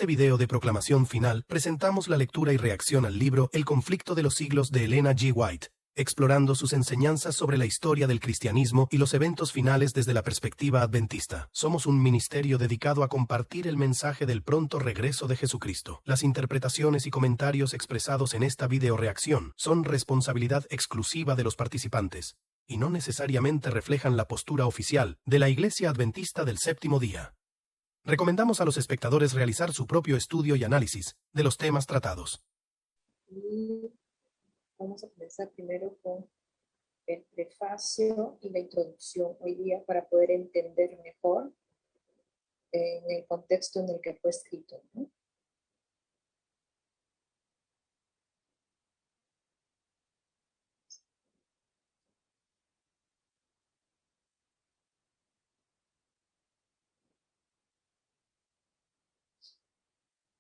video de proclamación final, presentamos la lectura y reacción al libro El conflicto de los siglos de Elena G. White, explorando sus enseñanzas sobre la historia del cristianismo y los eventos finales desde la perspectiva adventista. Somos un ministerio dedicado a compartir el mensaje del pronto regreso de Jesucristo. Las interpretaciones y comentarios expresados en esta videoreacción son responsabilidad exclusiva de los participantes y no necesariamente reflejan la postura oficial de la Iglesia Adventista del Séptimo Día. Recomendamos a los espectadores realizar su propio estudio y análisis de los temas tratados. Y vamos a comenzar primero con el prefacio y la introducción hoy día para poder entender mejor en el contexto en el que fue escrito, ¿no?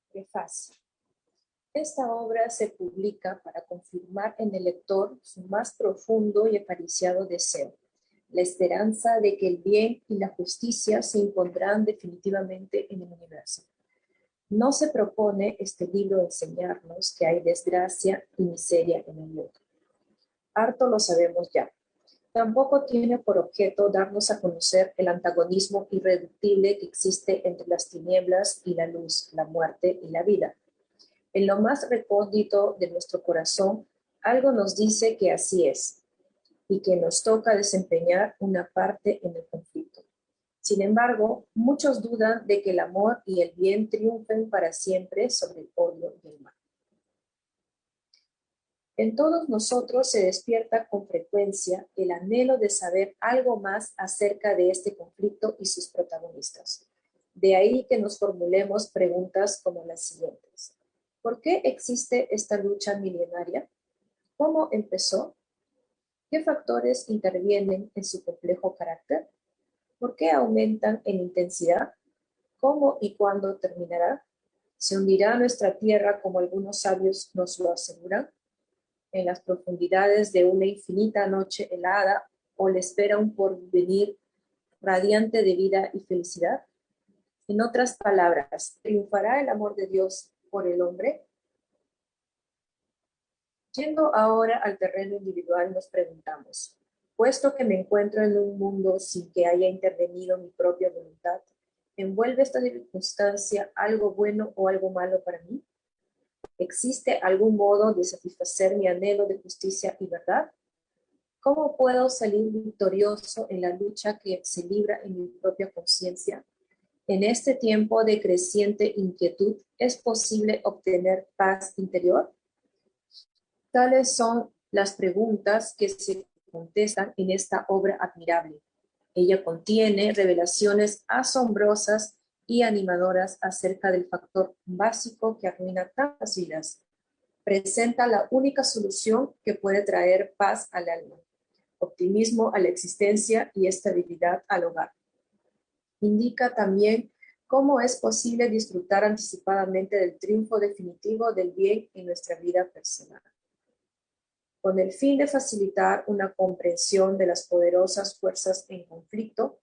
Prefacio. Esta obra se publica para confirmar en el lector su más profundo y acariciado deseo, la esperanza de que el bien y la justicia se impondrán definitivamente en el universo. No se propone este libro enseñarnos que hay desgracia y miseria en el mundo. Harto lo sabemos ya. Tampoco tiene por objeto darnos a conocer el antagonismo irreductible que existe entre las tinieblas y la luz, la muerte y la vida. En lo más recóndito de nuestro corazón, algo nos dice que así es y que nos toca desempeñar una parte en el conflicto. Sin embargo, muchos dudan de que el amor y el bien triunfen para siempre sobre el odio y el mal. En todos nosotros se despierta con frecuencia el anhelo de saber algo más acerca de este conflicto y sus protagonistas. De ahí que nos formulemos preguntas como las siguientes. ¿Por qué existe esta lucha milenaria? ¿Cómo empezó? ¿Qué factores intervienen en su complejo carácter? ¿Por qué aumentan en intensidad? ¿Cómo y cuándo terminará? ¿Se hundirá nuestra tierra como algunos sabios nos lo aseguran? ¿En las profundidades de una infinita noche helada o le espera un porvenir radiante de vida y felicidad? En otras palabras, ¿triunfará el amor de Dios por el hombre? Yendo ahora al terreno individual, nos preguntamos, puesto que me encuentro en un mundo sin que haya intervenido mi propia voluntad, ¿envuelve esta circunstancia algo bueno o algo malo para mí? ¿Existe algún modo de satisfacer mi anhelo de justicia y verdad? ¿Cómo puedo salir victorioso en la lucha que se libra en mi propia conciencia? En este tiempo de creciente inquietud, ¿es posible obtener paz interior? Tales son las preguntas que se contestan en esta obra admirable. Ella contiene revelaciones asombrosas y animadoras acerca del factor básico que arruina tantas vidas. Presenta la única solución que puede traer paz al alma, optimismo a la existencia y estabilidad al hogar. Indica también cómo es posible disfrutar anticipadamente del triunfo definitivo del bien en nuestra vida personal. Con el fin de facilitar una comprensión de las poderosas fuerzas en conflicto,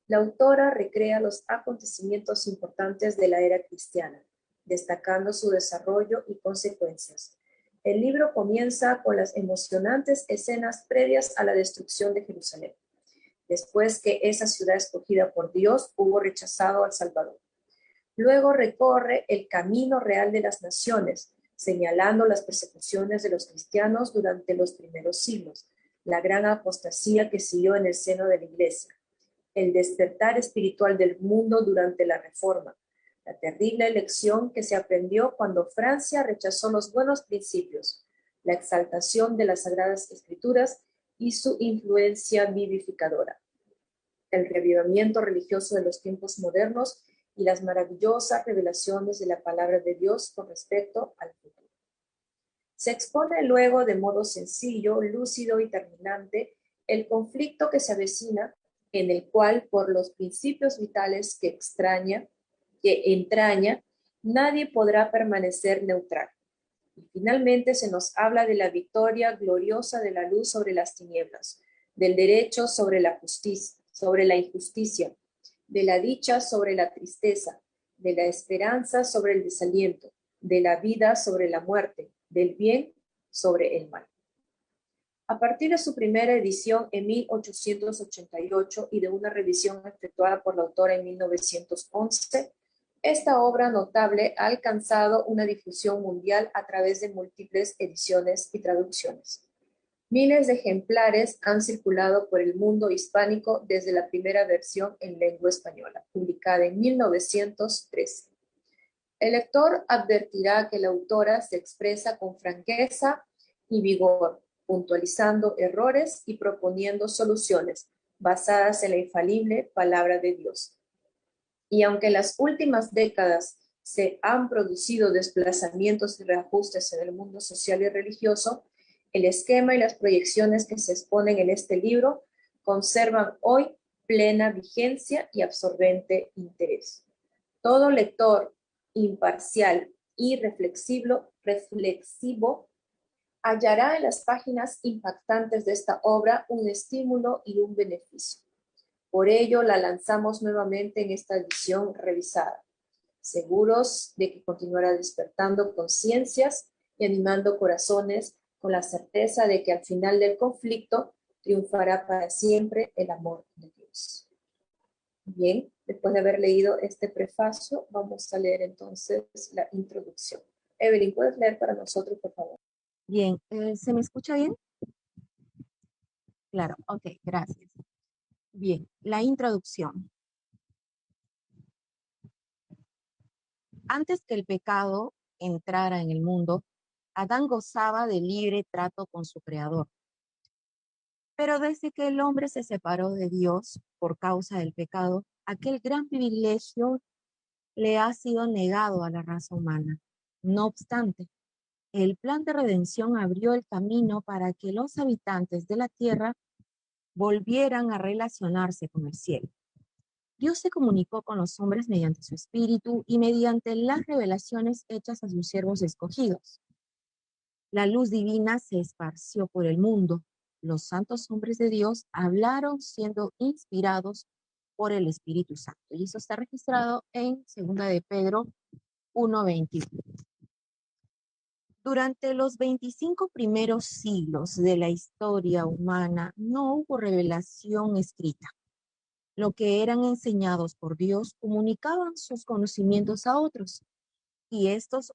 la autora recrea los acontecimientos importantes de la era cristiana, destacando su desarrollo y consecuencias. El libro comienza con las emocionantes escenas previas a la destrucción de Jerusalén, después que esa ciudad escogida por Dios hubo rechazado al Salvador. Luego recorre el camino real de las naciones, señalando las persecuciones de los cristianos durante los primeros siglos, la gran apostasía que siguió en el seno de la Iglesia, el despertar espiritual del mundo durante la Reforma, la terrible lección que se aprendió cuando Francia rechazó los buenos principios, la exaltación de las Sagradas Escrituras y su influencia vivificadora, el revivimiento religioso de los tiempos modernos y las maravillosas revelaciones de la palabra de Dios con respecto al futuro. Se expone luego de modo sencillo, lúcido y terminante el conflicto que se avecina, en el cual por los principios vitales que entraña, nadie podrá permanecer neutral. Y finalmente se nos habla de la victoria gloriosa de la luz sobre las tinieblas, del derecho sobre la justicia, sobre la injusticia, de la dicha sobre la tristeza, de la esperanza sobre el desaliento, de la vida sobre la muerte, del bien sobre el mal. A partir de su primera edición en 1888 y de una revisión efectuada por la autora en 1911, esta obra notable ha alcanzado una difusión mundial a través de múltiples ediciones y traducciones. Miles de ejemplares han circulado por el mundo hispánico desde la primera versión en lengua española, publicada en 1913. El lector advertirá que la autora se expresa con franqueza y vigor, puntualizando errores y proponiendo soluciones basadas en la infalible palabra de Dios. Y aunque en las últimas décadas se han producido desplazamientos y reajustes en el mundo social y religioso, el esquema y las proyecciones que se exponen en este libro conservan hoy plena vigencia y absorbente interés. Todo lector imparcial y reflexivo hallará en las páginas impactantes de esta obra un estímulo y un beneficio. Por ello, la lanzamos nuevamente en esta edición revisada, seguros de que continuará despertando conciencias y animando corazones con la certeza de que al final del conflicto triunfará para siempre el amor de Dios. Bien, después de haber leído este prefacio, vamos a leer entonces la introducción. Evelyn, ¿puedes leer para nosotros, por favor? Bien, ¿se me escucha bien? Claro, ok, gracias. Bien, la introducción. Antes que el pecado entrara en el mundo, Adán gozaba de libre trato con su creador. Pero desde que el hombre se separó de Dios por causa del pecado, aquel gran privilegio le ha sido negado a la raza humana. No obstante, el plan de redención abrió el camino para que los habitantes de la tierra volvieran a relacionarse con el cielo. Dios se comunicó con los hombres mediante su espíritu y mediante las revelaciones hechas a sus siervos escogidos. La luz divina se esparció por el mundo. Los santos hombres de Dios hablaron siendo inspirados por el Espíritu Santo. Y eso está registrado en 2 de Pedro 1:21. Durante los 25 primeros siglos de la historia humana no hubo revelación escrita. Lo que eran enseñados por Dios comunicaban sus conocimientos a otros, y estos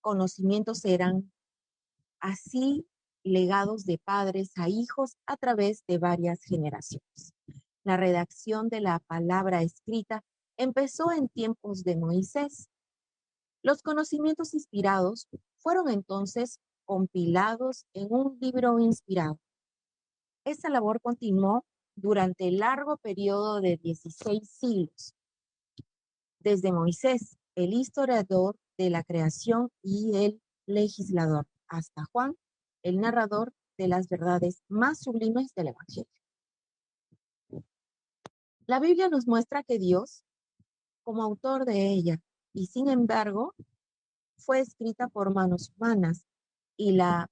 conocimientos eran así legados de padres a hijos a través de varias generaciones. La redacción de la palabra escrita empezó en tiempos de Moisés. Los conocimientos inspirados fueron entonces compilados en un libro inspirado. Esta labor continuó durante el largo periodo de 16 siglos, desde Moisés, el historiador de la creación y el legislador, hasta Juan, el narrador de las verdades más sublimes del Evangelio. La Biblia nos muestra que Dios, como autor de ella, y sin embargo, fue escrita por manos humanas, y la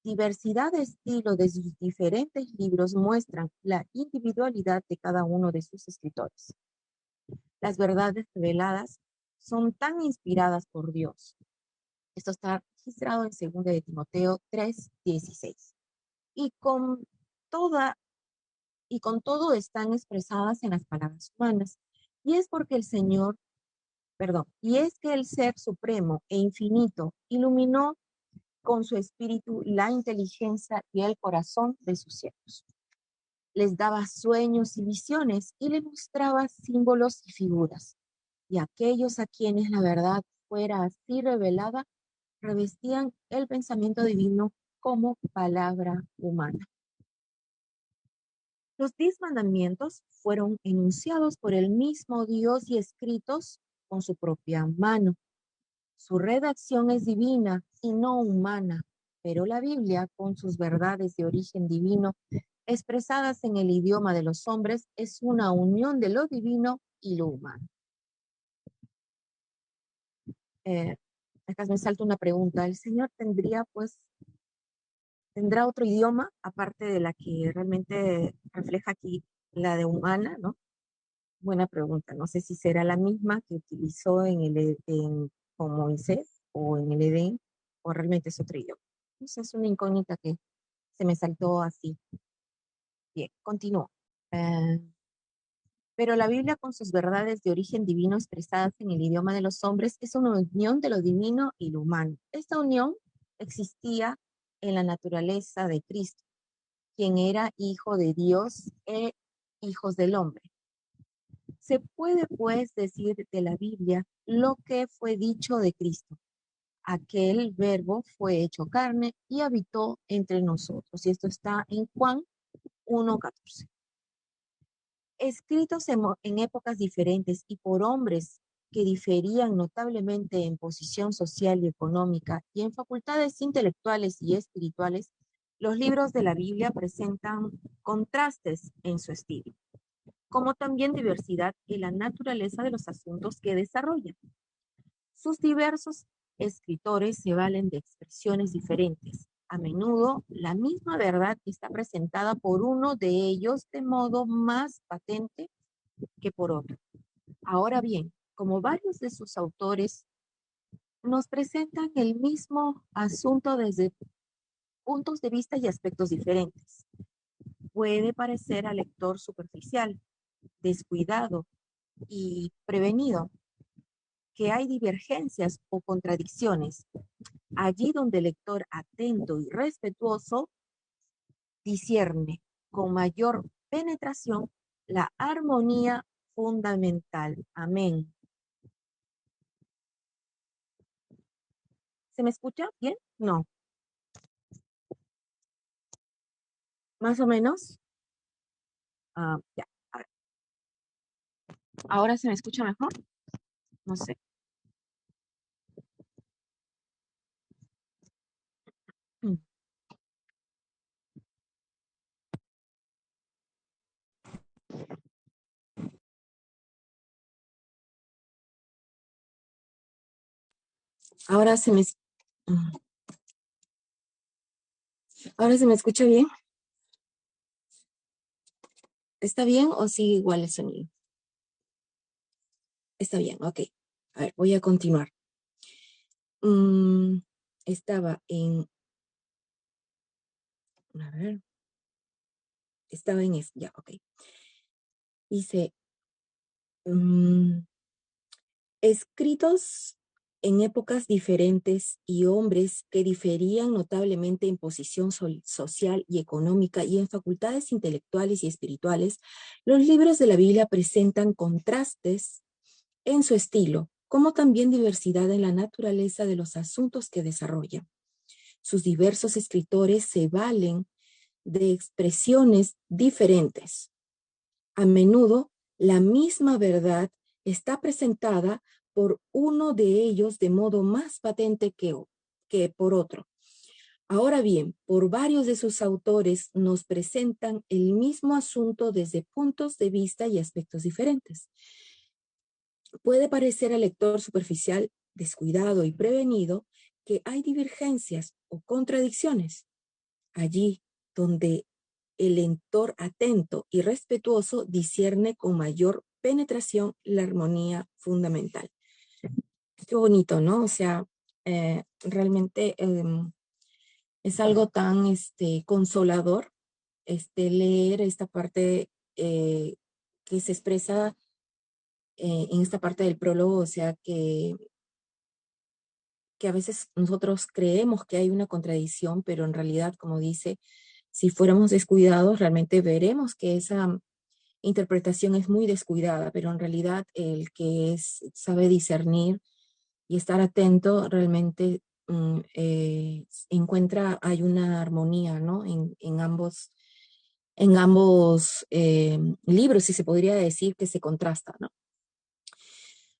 diversidad de estilos de sus diferentes libros muestran la individualidad de cada uno de sus escritores. Las verdades reveladas son tan inspiradas por Dios. Esto está registrado en 2 de Timoteo 3:16. Y con todo están expresadas en las palabras humanas. Y es que el Ser Supremo e Infinito iluminó con su espíritu la inteligencia y el corazón de sus siervos. Les daba sueños y visiones y les mostraba símbolos y figuras. Y aquellos a quienes la verdad fuera así revelada, revestían el pensamiento divino como palabra humana. Los 10 mandamientos fueron enunciados por el mismo Dios y escritos con su propia mano. Su redacción es divina y no humana, pero la Biblia, con sus verdades de origen divino, expresadas en el idioma de los hombres, es una unión de lo divino y lo humano. Acá me salta una pregunta. ¿El Señor tendrá otro idioma, aparte de la que realmente refleja aquí, la de humana, ¿no? Buena pregunta. No sé si será la misma que utilizó con Moisés o en el Edén, o realmente es otro idioma. Esa es una incógnita que se me saltó así. Bien, continúo. Eh, pero la Biblia, con sus verdades de origen divino expresadas en el idioma de los hombres, es una unión de lo divino y lo humano. Esta unión existía en la naturaleza de Cristo, quien era hijo de Dios e hijos del hombre. Se puede, pues, decir de la Biblia lo que fue dicho de Cristo. Aquel verbo fue hecho carne y habitó entre nosotros. Y esto está en Juan 1:14. Escritos en épocas diferentes y por hombres que diferían notablemente en posición social y económica y en facultades intelectuales y espirituales, los libros de la Biblia presentan contrastes en su estilo, como también diversidad en la naturaleza de los asuntos que desarrollan. Sus diversos escritores se valen de expresiones diferentes. A menudo, la misma verdad está presentada por uno de ellos de modo más patente que por otro. Ahora bien, como varios de sus autores nos presentan el mismo asunto desde puntos de vista y aspectos diferentes, puede parecer al lector superficial, descuidado y prevenido que hay divergencias o contradicciones. Allí donde el lector atento y respetuoso discierne con mayor penetración la armonía fundamental. Amén. ¿Se me escucha bien? No. ¿Más o menos? Ya. ¿Ahora se me escucha mejor? No sé. Ahora se me, ahora se me escucha bien. ¿Está bien o sigue igual el sonido? Está bien, ok. A ver, voy a continuar. Estaba en... A ver. Estaba en... Ya, ok. Dice... escritos en épocas diferentes y hombres que diferían notablemente en posición social y económica y en facultades intelectuales y espirituales, los libros de la Biblia presentan contrastes en su estilo, como también diversidad en la naturaleza de los asuntos que desarrollan. Sus diversos escritores se valen de expresiones diferentes. A menudo, la misma verdad está presentada por uno de ellos de modo más patente que por otro. Ahora bien, por varios de sus autores nos presentan el mismo asunto desde puntos de vista y aspectos diferentes. Puede parecer al lector superficial, descuidado y prevenido que hay divergencias o contradicciones. Allí donde el lector atento y respetuoso discierne con mayor penetración la armonía fundamental. Qué bonito, ¿no? O sea, realmente es algo tan consolador leer esta parte que se expresa en esta parte del prólogo, o sea, que a veces nosotros creemos que hay una contradicción, pero en realidad, como dice, si fuéramos descuidados, realmente veremos que esa interpretación es muy descuidada, pero en realidad el que sabe discernir y estar atento realmente encuentra, hay una armonía, ¿no? En ambos libros, si se podría decir que se contrasta, ¿no?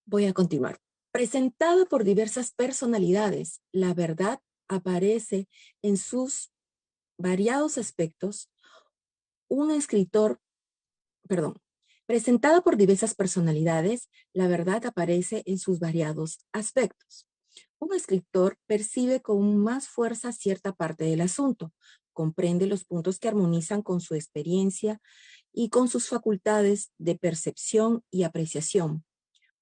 Voy a continuar. Presentada por diversas personalidades, la verdad aparece en sus variados aspectos. Presentada por diversas personalidades, la verdad aparece en sus variados aspectos. Un escritor percibe con más fuerza cierta parte del asunto, comprende los puntos que armonizan con su experiencia y con sus facultades de percepción y apreciación.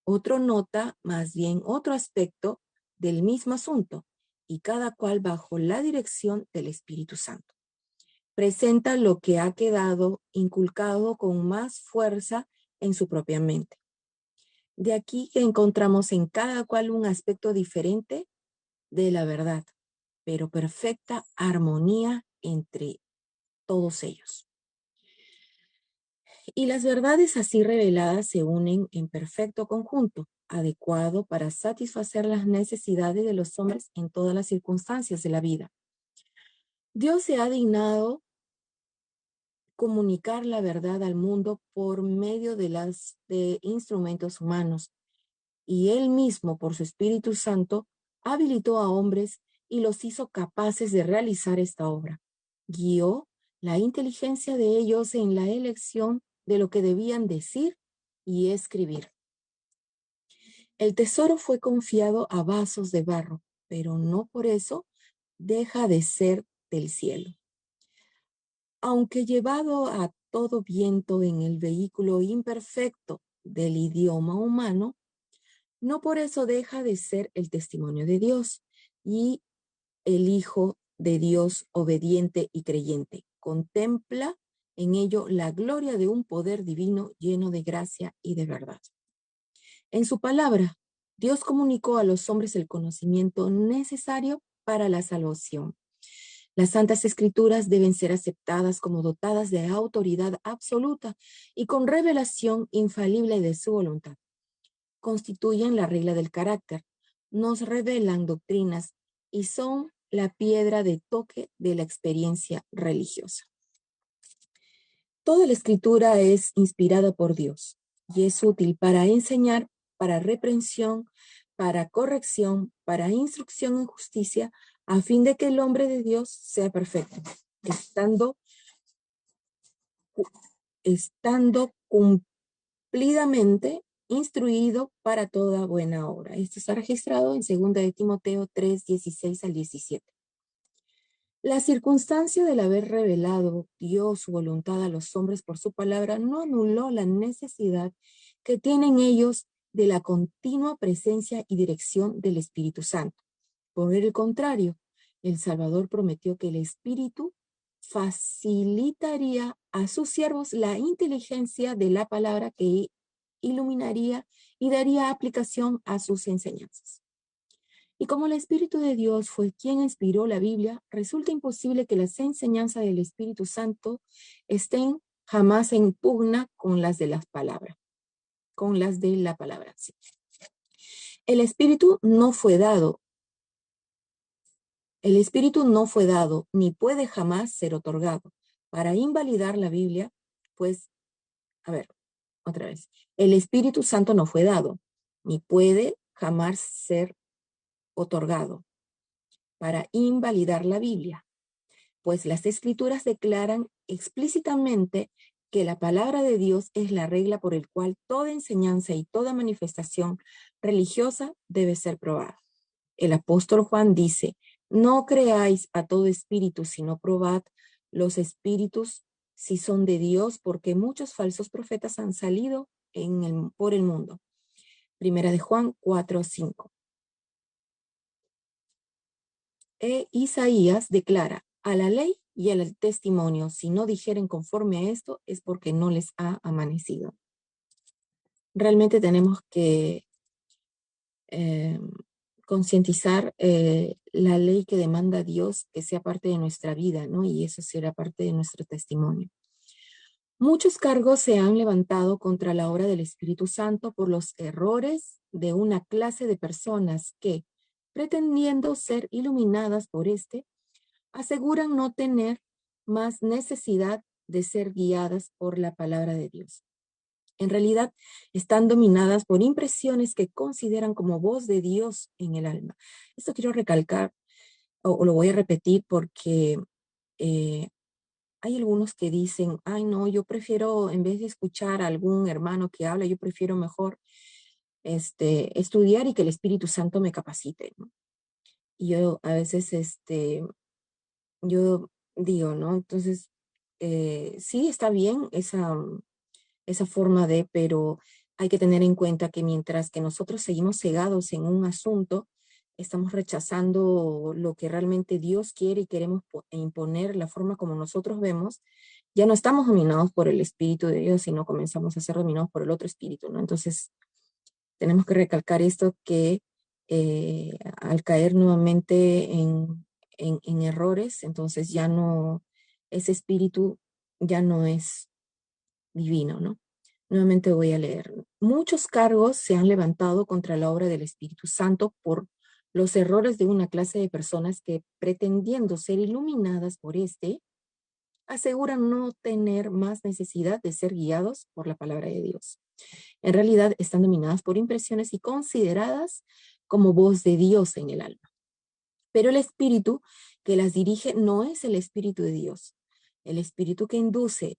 Otro nota más bien otro aspecto del mismo asunto, y cada cual bajo la dirección del Espíritu Santo. Presenta lo que ha quedado inculcado con más fuerza en su propia mente. De aquí que encontramos en cada cual un aspecto diferente de la verdad, pero perfecta armonía entre todos ellos. Y las verdades así reveladas se unen en perfecto conjunto, adecuado para satisfacer las necesidades de los hombres en todas las circunstancias de la vida. Dios se ha dignado comunicar la verdad al mundo por medio de instrumentos humanos, y Él mismo, por su Espíritu Santo, habilitó a hombres y los hizo capaces de realizar esta obra. Guió la inteligencia de ellos en la elección de lo que debían decir y escribir. El tesoro fue confiado a vasos de barro, pero no por eso deja de ser del cielo. Aunque llevado a todo viento en el vehículo imperfecto del idioma humano, no por eso deja de ser el testimonio de Dios y el Hijo de Dios obediente y creyente. Contempla en ello la gloria de un poder divino lleno de gracia y de verdad. En su palabra, Dios comunicó a los hombres el conocimiento necesario para la salvación. Las Santas Escrituras deben ser aceptadas como dotadas de autoridad absoluta y con revelación infalible de su voluntad. Constituyen la regla del carácter, nos revelan doctrinas y son la piedra de toque de la experiencia religiosa. Toda la Escritura es inspirada por Dios y es útil para enseñar, para reprensión, para corrección, para instrucción en justicia, a fin de que el hombre de Dios sea perfecto, estando cumplidamente instruido para toda buena obra. Esto está registrado en 2 de Timoteo 3, 16 al 17. La circunstancia del haber revelado Dios su voluntad a los hombres por su palabra no anuló la necesidad que tienen ellos de la continua presencia y dirección del Espíritu Santo. Por el contrario, el Salvador prometió que el Espíritu facilitaría a sus siervos la inteligencia de la palabra que iluminaría y daría aplicación a sus enseñanzas. Y como el Espíritu de Dios fue quien inspiró la Biblia, resulta imposible que las enseñanzas del Espíritu Santo estén jamás en pugna con las de las palabras, con las de la palabra. Sí. El Espíritu no fue dado, ni puede jamás ser otorgado para invalidar la Biblia, pues, otra vez, el Espíritu Santo no fue dado, ni puede jamás ser otorgado para invalidar la Biblia, pues las Escrituras declaran explícitamente que la palabra de Dios es la regla por el cual toda enseñanza y toda manifestación religiosa debe ser probada. El apóstol Juan dice: no creáis a todo espíritu, sino probad los espíritus si son de Dios, porque muchos falsos profetas han salido por el mundo. Primera de Juan 4:5. Isaías declara: a la ley y al testimonio, si no dijeren conforme a esto, es porque no les ha amanecido. Realmente tenemos que concientizar la ley que demanda Dios que sea parte de nuestra vida, ¿no? Y eso será parte de nuestro testimonio. Muchos cargos se han levantado contra la obra del Espíritu Santo por los errores de una clase de personas que, pretendiendo ser iluminadas por aseguran no tener más necesidad de ser guiadas por la palabra de Dios. En realidad, están dominadas por impresiones que consideran como voz de Dios en el alma. Esto quiero recalcar, o lo voy a repetir porque hay algunos que dicen: ay no, yo prefiero, en vez de escuchar a algún hermano que habla, yo prefiero mejor estudiar y que el Espíritu Santo me capacite, ¿no? Y yo a veces, yo digo, ¿no? Entonces, sí está bien esa forma de, pero hay que tener en cuenta que mientras que nosotros seguimos cegados en un asunto, estamos rechazando lo que realmente Dios quiere y queremos imponer la forma como nosotros vemos, ya no estamos dominados por el Espíritu de Dios, sino comenzamos a ser dominados por el otro espíritu, ¿no? Entonces, tenemos que recalcar esto que al caer nuevamente en errores, entonces ya no, ese espíritu ya no es divino, ¿no? Nuevamente voy a leer. Muchos cargos se han levantado contra la obra del Espíritu Santo por los errores de una clase de personas que, pretendiendo ser iluminadas por este, aseguran no tener más necesidad de ser guiados por la palabra de Dios. En realidad están dominadas por impresiones y consideradas como voz de Dios en el alma. Pero el espíritu que las dirige no es el espíritu de Dios. El espíritu que induce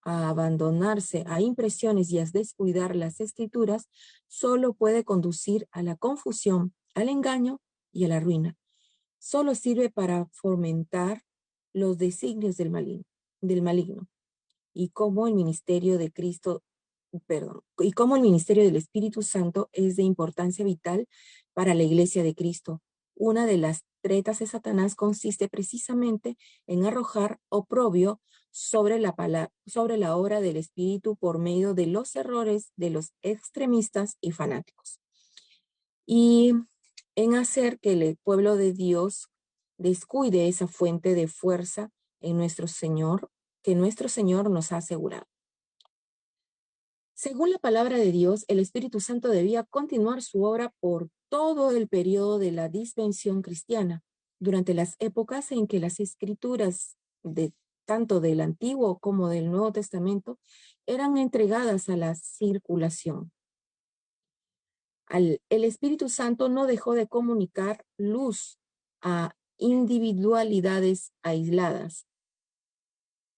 a abandonarse a impresiones y a descuidar las escrituras solo puede conducir a la confusión, al engaño y a la ruina. Solo sirve para fomentar los designios del maligno. Y como el ministerio de Cristo, y como el ministerio del Espíritu Santo es de importancia vital para la Iglesia de Cristo. Una de las tretas de Satanás consiste precisamente en arrojar oprobio sobre la obra del Espíritu por medio de los errores de los extremistas y fanáticos. Y en hacer que el pueblo de Dios descuide esa fuente de fuerza en nuestro Señor, que nuestro Señor nos ha asegurado. Según la palabra de Dios, el Espíritu Santo debía continuar su obra por todo el periodo de la dispensación cristiana, durante las épocas en que las escrituras tanto del Antiguo como del Nuevo Testamento eran entregadas a la circulación. El Espíritu Santo no dejó de comunicar luz a individualidades aisladas,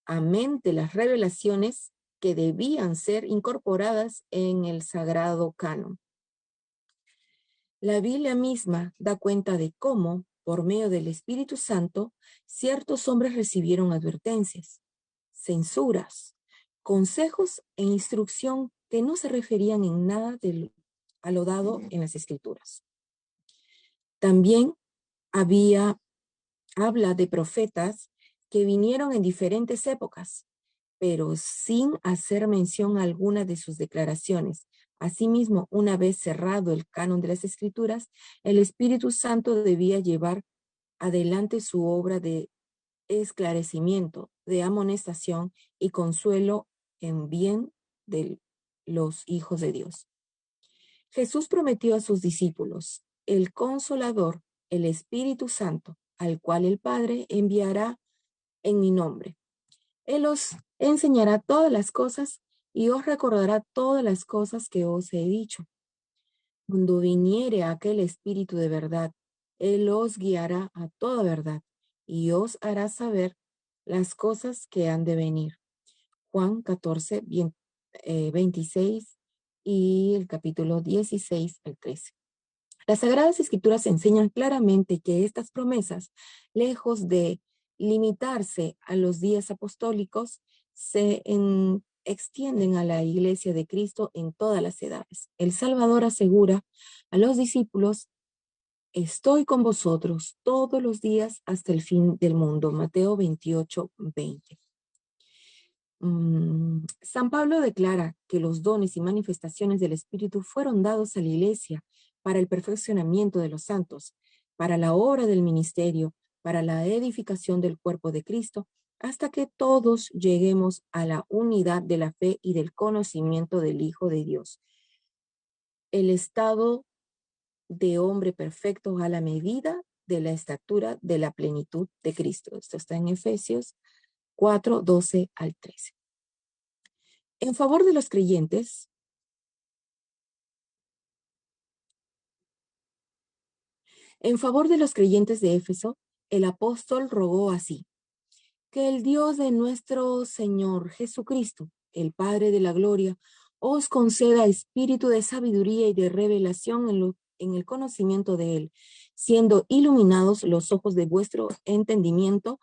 amén de las revelaciones que debían ser incorporadas en el sagrado canon. La Biblia misma da cuenta de cómo, por medio del Espíritu Santo, ciertos hombres recibieron advertencias, censuras, consejos e instrucción que no se referían en nada a lo dado en las Escrituras. También habla de profetas que vinieron en diferentes épocas, pero sin hacer mención alguna de sus declaraciones. Asimismo, una vez cerrado el canon de las Escrituras, el Espíritu Santo debía llevar adelante su obra de esclarecimiento, de amonestación y consuelo en bien de los hijos de Dios. Jesús prometió a sus discípulos el Consolador, el Espíritu Santo, al cual el Padre enviará en mi nombre. Él os enseñará todas las cosas y os recordará todas las cosas que os he dicho. Cuando viniere aquel Espíritu de verdad, Él os guiará a toda verdad y os hará saber las cosas que han de venir. Juan 14, 26 y el capítulo 16 al 13. Las Sagradas Escrituras enseñan claramente que estas promesas, lejos de limitarse a los días apostólicos, se extienden a la Iglesia de Cristo en todas las edades. El Salvador asegura a los discípulos: estoy con vosotros todos los días hasta el fin del mundo. Mateo 28, 20. San Pablo declara que los dones y manifestaciones del Espíritu fueron dados a la Iglesia para el perfeccionamiento de los santos, para la obra del ministerio, para la edificación del cuerpo de Cristo, hasta que todos lleguemos a la unidad de la fe y del conocimiento del Hijo de Dios. El estado de hombre perfecto a la medida de la estatura de la plenitud de Cristo. Esto está en Efesios 4, 12 al 13. En favor de los creyentes, de Éfeso, el apóstol rogó así: que el Dios de nuestro Señor Jesucristo, el Padre de la gloria, os conceda espíritu de sabiduría y de revelación en el conocimiento de Él, siendo iluminados los ojos de vuestro entendimiento,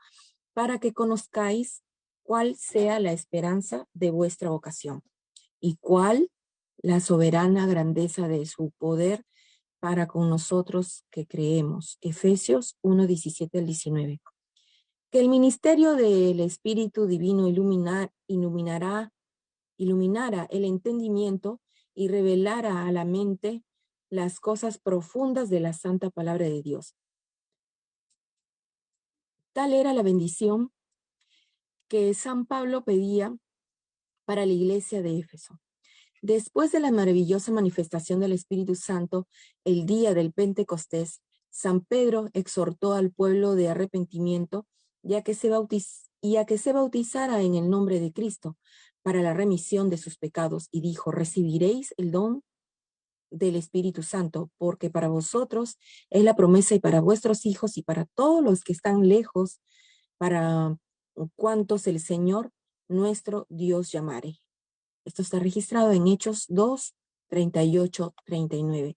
para que conozcáis cuál sea la esperanza de vuestra vocación y cuál la soberana grandeza de su poder para con nosotros que creemos. Efesios 1, 17 al 19. Que el ministerio del Espíritu Divino iluminara el entendimiento y revelara a la mente las cosas profundas de la santa palabra de Dios. Tal era la bendición que San Pablo pedía para la iglesia de Éfeso. Después de la maravillosa manifestación del Espíritu Santo, el día del Pentecostés, San Pedro exhortó al pueblo de arrepentimiento y a que se bautizara en el nombre de Cristo para la remisión de sus pecados, y dijo: recibiréis el don del Espíritu Santo, porque para vosotros es la promesa, y para vuestros hijos y para todos los que están lejos, para cuantos el Señor nuestro Dios llamare. Esto está registrado en Hechos 2, 38, 39.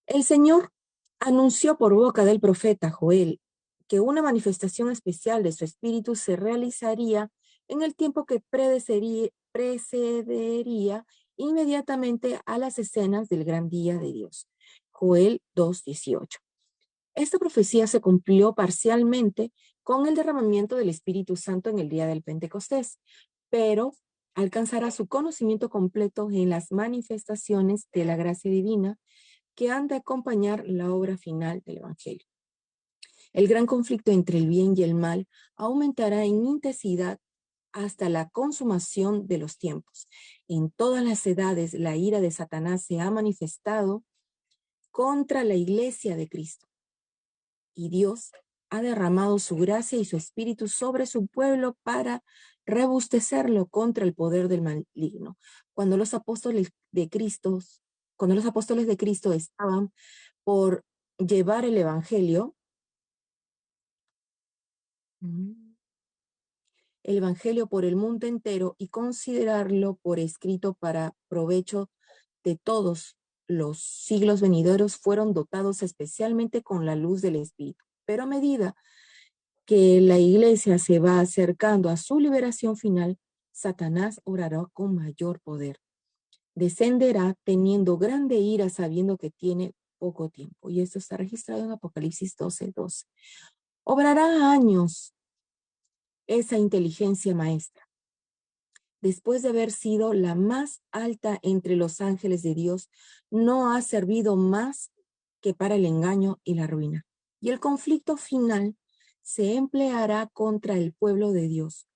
El Señor anunció por boca del profeta Joel que una manifestación especial de su Espíritu se realizaría en el tiempo que precedería inmediatamente a las escenas del gran día de Dios. Joel 2, 18. Esta profecía se cumplió parcialmente con el derramamiento del Espíritu Santo en el día del Pentecostés, pero alcanzará su conocimiento completo en las manifestaciones de la gracia divina que han de acompañar la obra final del Evangelio. El gran conflicto entre el bien y el mal aumentará en intensidad hasta la consumación de los tiempos. En todas las edades, la ira de Satanás se ha manifestado contra la iglesia de Cristo, y Dios ha derramado su gracia y su espíritu sobre su pueblo para robustecerlo contra el poder del maligno. Cuando los apóstoles de Cristo estaban por llevar el evangelio por el mundo entero y considerarlo por escrito para provecho de todos los siglos venideros, fueron dotados especialmente con la luz del Espíritu. Pero a medida que la iglesia se va acercando a su liberación final, Satanás obrará con mayor poder. Descenderá teniendo grande ira, sabiendo que tiene poco tiempo. Y esto está registrado en Apocalipsis 12, 12. Obrará años esa inteligencia maestra. Después de haber sido la más alta entre los ángeles de Dios, no ha servido más que para el engaño y la ruina. Y el conflicto final se empleará contra el pueblo de Dios.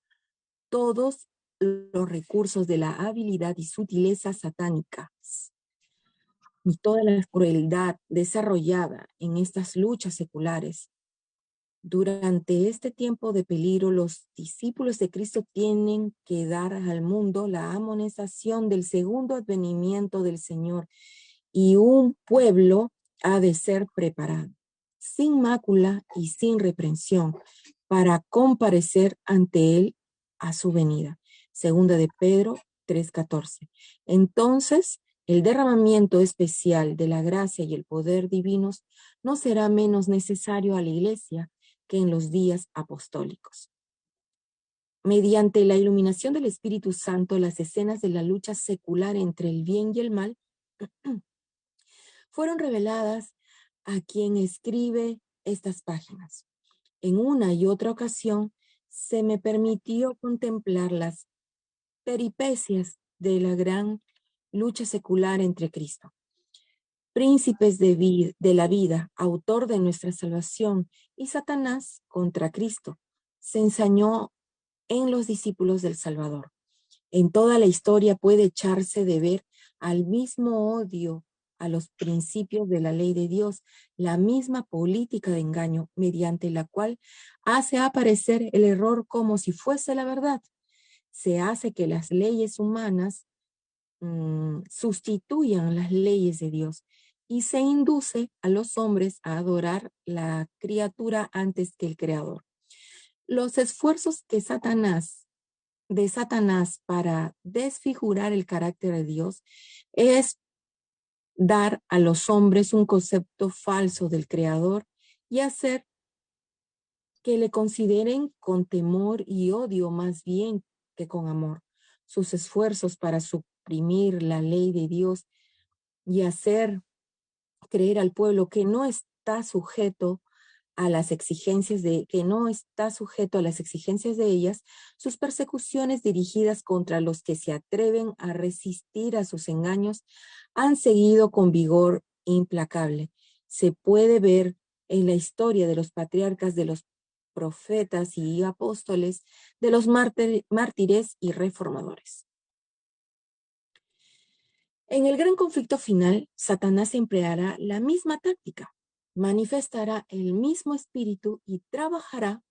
Todos los recursos de la habilidad y sutileza satánicas y toda la crueldad desarrollada en estas luchas seculares. Durante este tiempo de peligro, los discípulos de Cristo tienen que dar al mundo la amonestación del segundo advenimiento del Señor, y un pueblo ha de ser preparado, sin mácula y sin reprensión, para comparecer ante Él a su venida. Segunda de Pedro 3:14. Entonces, el derramamiento especial de la gracia y el poder divinos no será menos necesario a la Iglesia que en los días apostólicos. Mediante la iluminación del Espíritu Santo, las escenas de la lucha secular entre el bien y el mal fueron reveladas a quien escribe estas páginas. En una y otra ocasión se me permitió contemplar las peripecias de la gran lucha secular entre Cristo, príncipes de la vida, autor de nuestra salvación, y Satanás contra Cristo. Se ensañó en los discípulos del Salvador. En toda la historia puede echarse de ver al mismo odio a los principios de la ley de Dios, la misma política de engaño mediante la cual hace aparecer el error como si fuese la verdad. Se hace que las leyes humanas sustituyan las leyes de Dios, y se induce a los hombres a adorar la criatura antes que el Creador. Los esfuerzos de Satanás para desfigurar el carácter de Dios es dar a los hombres un concepto falso del Creador y hacer que le consideren con temor y odio más bien que con amor. Sus esfuerzos para suprimir la ley de Dios y hacer creer al pueblo que no está sujeto a las exigencias de ellas, sus persecuciones dirigidas contra los que se atreven a resistir a sus engaños han seguido con vigor implacable. Se puede ver en la historia de los patriarcas, de los profetas y apóstoles, de los mártires y reformadores. En el gran conflicto final, Satanás empleará la misma táctica, manifestará el mismo espíritu y trabajará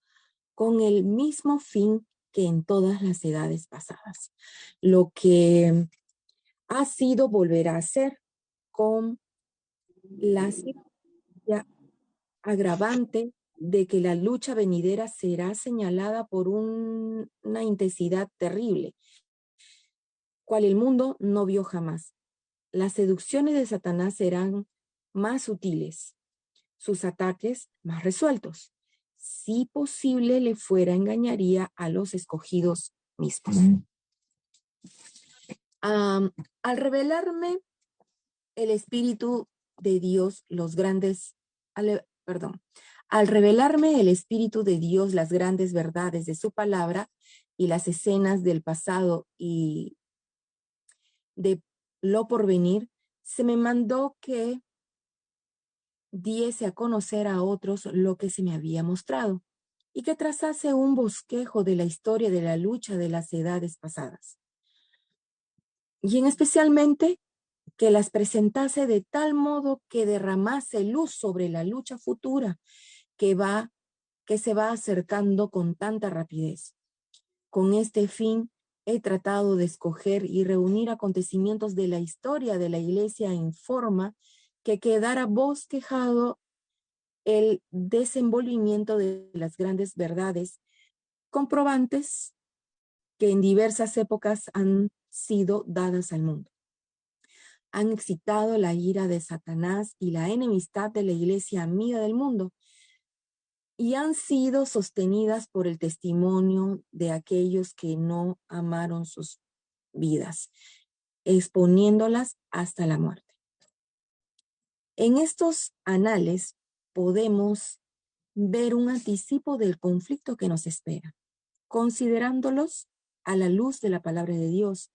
con el mismo fin que en todas las edades pasadas. Lo que ha sido volverá a ser con la circunstancia agravante de que la lucha venidera será señalada por una intensidad terrible, cual el mundo no vio jamás. Las seducciones de Satanás serán más sutiles, sus ataques más resueltos. Si posible le fuera, engañaría a los escogidos mismos. Al revelarme el Espíritu de Dios, al revelarme el Espíritu de Dios las grandes verdades de su palabra y las escenas del pasado y de lo porvenir, se me mandó que diese a conocer a otros lo que se me había mostrado y que trazase un bosquejo de la historia de la lucha de las edades pasadas. Y en especialmente que las presentase de tal modo que derramase luz sobre la lucha futura que se va acercando con tanta rapidez. Con este fin he tratado de escoger y reunir acontecimientos de la historia de la Iglesia en forma que quedara bosquejado el desenvolvimiento de las grandes verdades comprobantes que en diversas épocas han sido dadas al mundo. Han excitado la ira de Satanás y la enemistad de la Iglesia amiga del mundo y han sido sostenidas por el testimonio de aquellos que no amaron sus vidas, exponiéndolas hasta la muerte. En estos anales podemos ver un anticipo del conflicto que nos espera, considerándolos a la luz de la palabra de Dios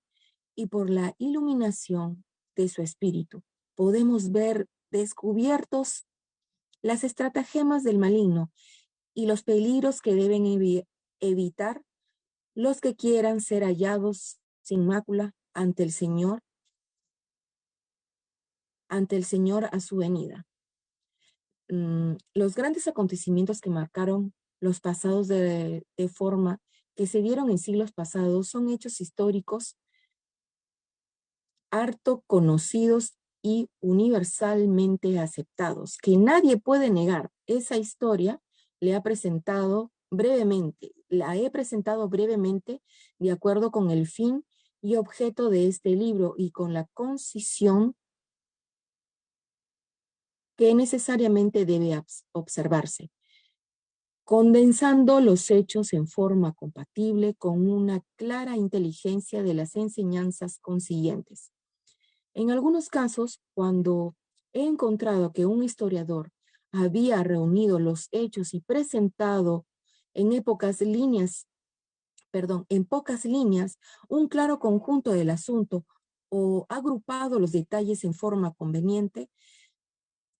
y por la iluminación de su espíritu. Podemos ver descubiertos las estratagemas del maligno y los peligros que deben evitar los que quieran ser hallados sin mácula ante el Señor a su venida. Los grandes acontecimientos que marcaron los pasados de forma que se dieron en siglos pasados son hechos históricos harto conocidos y universalmente aceptados, que nadie puede negar. Esa historia la he presentado brevemente de acuerdo con el fin y objeto de este libro y con la concisión que necesariamente debe observarse, condensando los hechos en forma compatible con una clara inteligencia de las enseñanzas consiguientes. En algunos casos, cuando he encontrado que un historiador había reunido los hechos y presentado en pocas líneas un claro conjunto del asunto o agrupado los detalles en forma conveniente,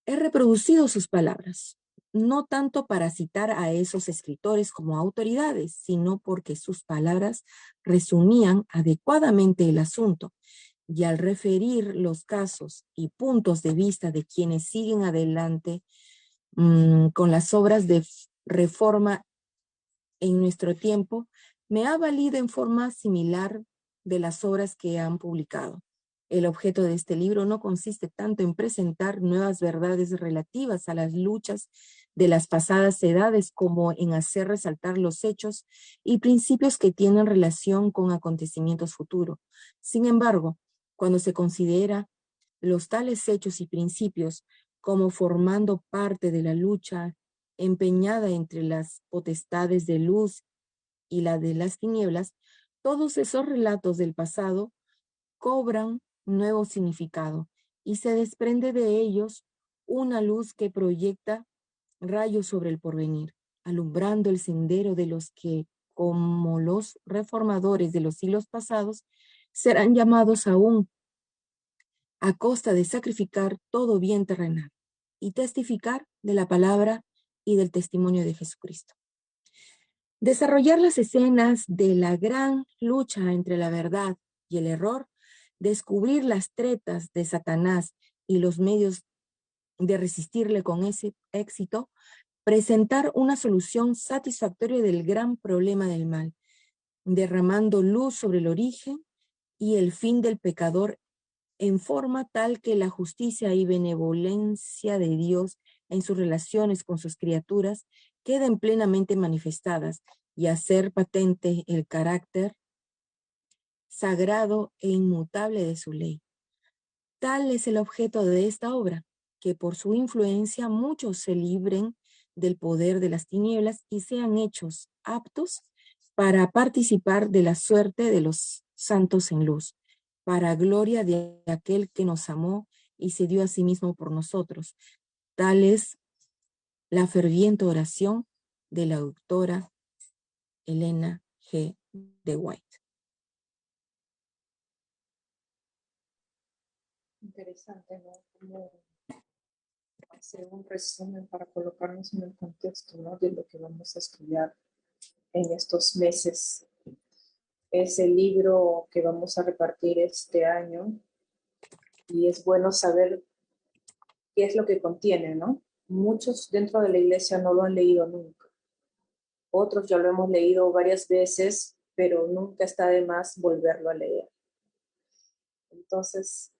he reproducido sus palabras, no tanto para citar a esos escritores como autoridades, sino porque sus palabras resumían adecuadamente el asunto. Y al referir los casos y puntos de vista de quienes siguen adelante con las obras de reforma en nuestro tiempo, me ha valido en forma similar de las obras que han publicado. El objeto de este libro no consiste tanto en presentar nuevas verdades relativas a las luchas de las pasadas edades como en hacer resaltar los hechos y principios que tienen relación con acontecimientos futuros. Sin embargo, cuando se considera los tales hechos y principios como formando parte de la lucha empeñada entre las potestades de luz y la de las tinieblas, todos esos relatos del pasado cobran nuevo significado y se desprende de ellos una luz que proyecta rayos sobre el porvenir, alumbrando el sendero de los que, como los reformadores de los siglos pasados, serán llamados aún a costa de sacrificar todo bien terrenal y testificar de la palabra y del testimonio de Jesucristo. Desarrollar las escenas de la gran lucha entre la verdad y el error, descubrir las tretas de Satanás y los medios de resistirle con ese éxito, presentar una solución satisfactoria del gran problema del mal, derramando luz sobre el origen y el fin del pecador en forma tal que la justicia y benevolencia de Dios en sus relaciones con sus criaturas queden plenamente manifestadas y hacer patente el carácter sagrado e inmutable de su ley. Tal es el objeto de esta obra, que por su influencia muchos se libren del poder de las tinieblas y sean hechos aptos para participar de la suerte de los santos en luz, para gloria de aquel que nos amó y se dio a sí mismo por nosotros. Tal es la ferviente oración de la doctora Elena G. de White. Interesante, ¿no? Como hacer un resumen para colocarnos en el contexto, ¿no? De lo que vamos a estudiar en estos meses. Es el libro que vamos a repartir este año y es bueno saber qué es lo que contiene, ¿no? Muchos dentro de la iglesia no lo han leído nunca. Otros ya lo hemos leído varias veces, pero nunca está de más volverlo a leer. Entonces,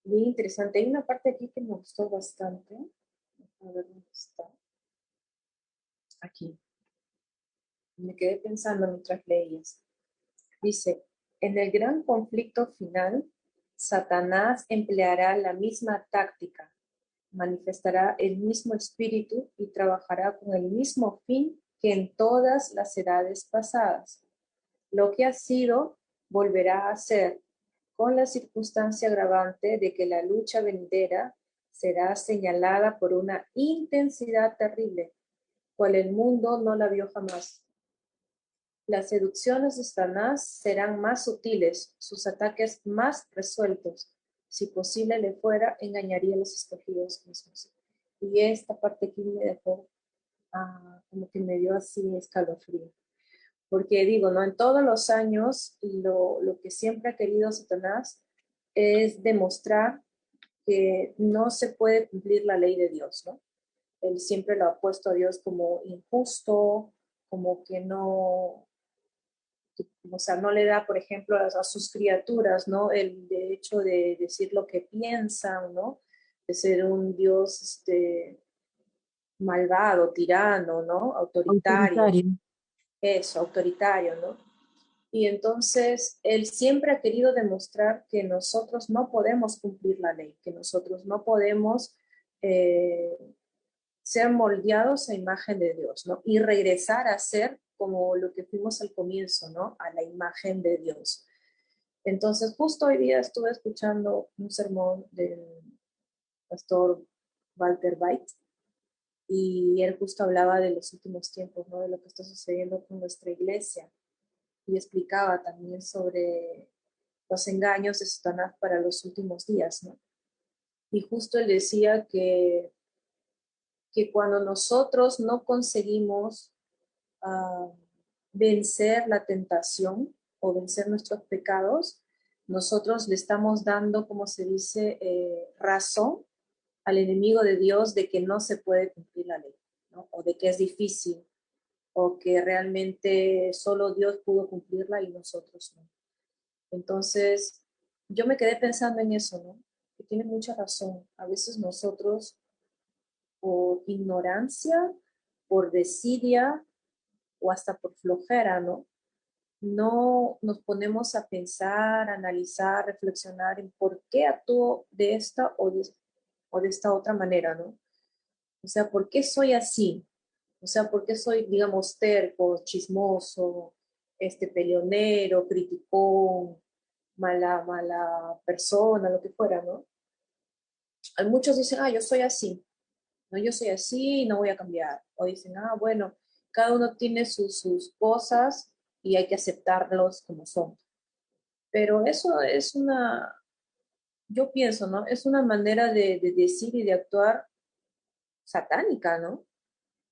bien interesante. Hay una parte aquí que me gustó bastante. A ver dónde está. Aquí. Me quedé pensando mientras leías. Dice, en el gran conflicto final, Satanás empleará la misma táctica, manifestará el mismo espíritu y trabajará con el mismo fin que en todas las edades pasadas. Lo que ha sido, volverá a ser, con la circunstancia agravante de que la lucha venidera será señalada por una intensidad terrible, cual el mundo no la vio jamás. Las seducciones de Satanás serán más sutiles, sus ataques más resueltos. Si posible le fuera, engañaría a los escogidos mismos. Y esta parte aquí me dejó, como que me dio así escalofrío. Porque digo, ¿no? En todos los años, lo que siempre ha querido Satanás es demostrar que no se puede cumplir la ley de Dios, ¿no? Él siempre lo ha puesto a Dios como injusto, como que no, o sea, no le da, por ejemplo, a sus criaturas, ¿no? El derecho de decir lo que piensan, ¿no? De ser un Dios malvado, tirano, ¿no? Autoritario. Autoritario. Eso, autoritario, ¿no? Y entonces él siempre ha querido demostrar que nosotros no podemos cumplir la ley, que nosotros no podemos eh, ser moldeados a imagen de Dios, ¿no? Y regresar a ser como lo que fuimos al comienzo, ¿no? A la imagen de Dios. Entonces, justo hoy día estuve escuchando un sermón del pastor Walter White y él justo hablaba de los últimos tiempos, ¿no? De lo que está sucediendo con nuestra iglesia y explicaba también sobre los engaños de Satanás para los últimos días, ¿no? Y justo él decía que cuando nosotros no conseguimos uh, vencer la tentación o vencer nuestros pecados, nosotros le estamos dando, como se dice, razón al enemigo de Dios de que no se puede cumplir la ley, ¿no? O de que es difícil, o que realmente solo Dios pudo cumplirla y nosotros no. Entonces, yo me quedé pensando en eso, ¿no? Que tiene mucha razón. A veces nosotros, por ignorancia, por desidia o hasta por flojera, ¿no? No nos ponemos a pensar, analizar, reflexionar en por qué actuó de esta o de esta otra manera, ¿no? O sea, ¿por qué soy así? O sea, ¿por qué soy, digamos, terco, chismoso, peleonero, criticón, mala persona, lo que fuera, ¿no? Hay muchos dicen, yo soy así, no, yo soy así, no voy a cambiar. O dicen, bueno, cada uno tiene sus cosas y hay que aceptarlos como son. Pero eso es yo pienso, ¿no? Es una manera de decir y de actuar satánica, ¿no?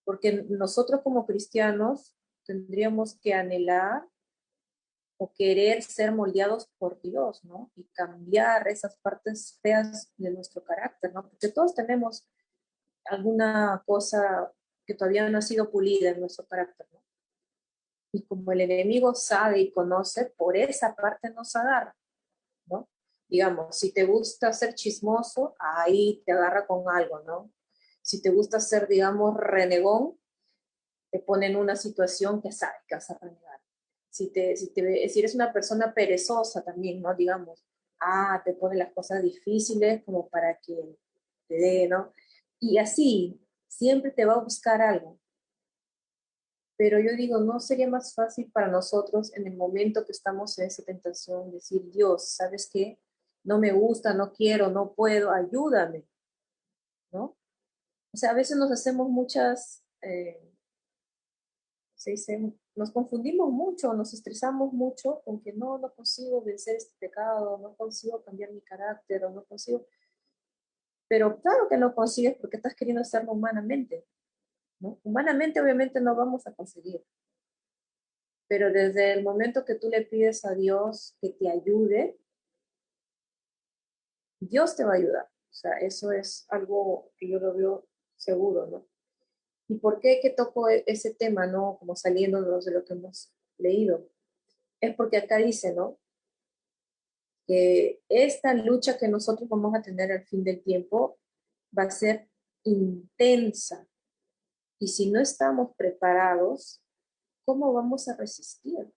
Porque nosotros como cristianos tendríamos que anhelar o querer ser moldeados por Dios, ¿no? Y cambiar esas partes feas de nuestro carácter, ¿no? Porque todos tenemos alguna cosa que todavía no ha sido pulida en nuestro carácter, ¿no? Y como el enemigo sabe y conoce, por esa parte nos agarra, ¿no? Digamos, si te gusta ser chismoso, ahí te agarra con algo, ¿no? Si te gusta ser, digamos, renegón, te pone en una situación que sabe que vas a renegar. Si eres una persona perezosa también, ¿no? Digamos, te pone las cosas difíciles como para que te dé, ¿no? Y así, siempre te va a buscar algo. Pero yo digo, ¿no sería más fácil para nosotros en el momento que estamos en esa tentación decir, Dios, ¿sabes qué? No me gusta, no quiero, no puedo, ayúdame, ¿no? O sea, a veces nos hacemos muchas, se dice, nos confundimos mucho, nos estresamos mucho con que no consigo vencer este pecado, no consigo cambiar mi carácter, o no consigo, pero claro que no consigues porque estás queriendo hacerlo humanamente, ¿no? Humanamente obviamente no vamos a conseguir, pero desde el momento que tú le pides a Dios que te ayude, Dios te va a ayudar. O sea, eso es algo que yo lo veo seguro, ¿no? ¿Y por qué que toco ese tema, no? Como saliéndonos de lo que hemos leído. Es porque acá dice, ¿no? Que esta lucha que nosotros vamos a tener al fin del tiempo va a ser intensa. Y si no estamos preparados, ¿cómo vamos a resistir?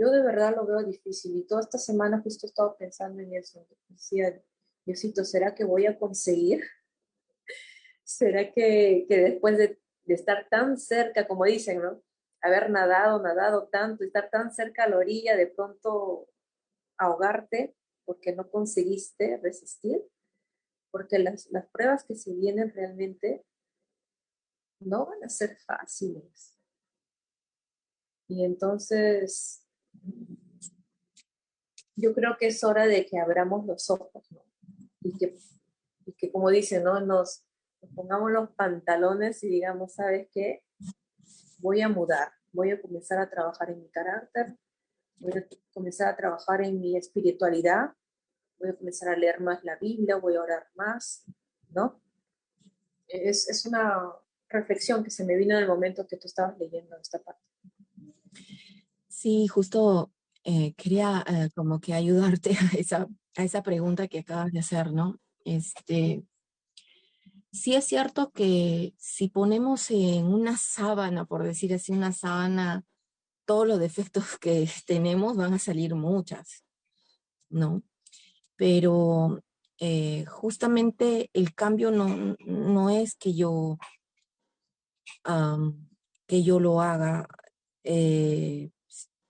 Yo de verdad lo veo difícil y toda esta semana justo he estado pensando en eso. Decía, Diosito, ¿será que voy a conseguir? ¿Será que después de estar tan cerca, como dicen, ¿no? Haber nadado tanto, estar tan cerca a la orilla, de pronto ahogarte porque no conseguiste resistir? Porque las pruebas que se vienen realmente no van a ser fáciles. Y entonces yo creo que es hora de que abramos los ojos, ¿no? Y que como dicen, ¿no? Nos pongamos los pantalones y digamos, ¿sabes qué? Voy a mudar, voy a comenzar a trabajar en mi carácter, voy a comenzar a trabajar en mi espiritualidad, voy a comenzar a leer más la Biblia, voy a orar más, ¿no? Es una reflexión que se me vino en el momento que tú estabas leyendo esta parte. Sí, justo quería como que ayudarte a esa pregunta que acabas de hacer, ¿no? Sí es cierto que si ponemos en una sábana, por decir así, una sábana, todos los defectos que tenemos van a salir muchas, ¿no? Pero justamente el cambio no es que yo lo haga. eh,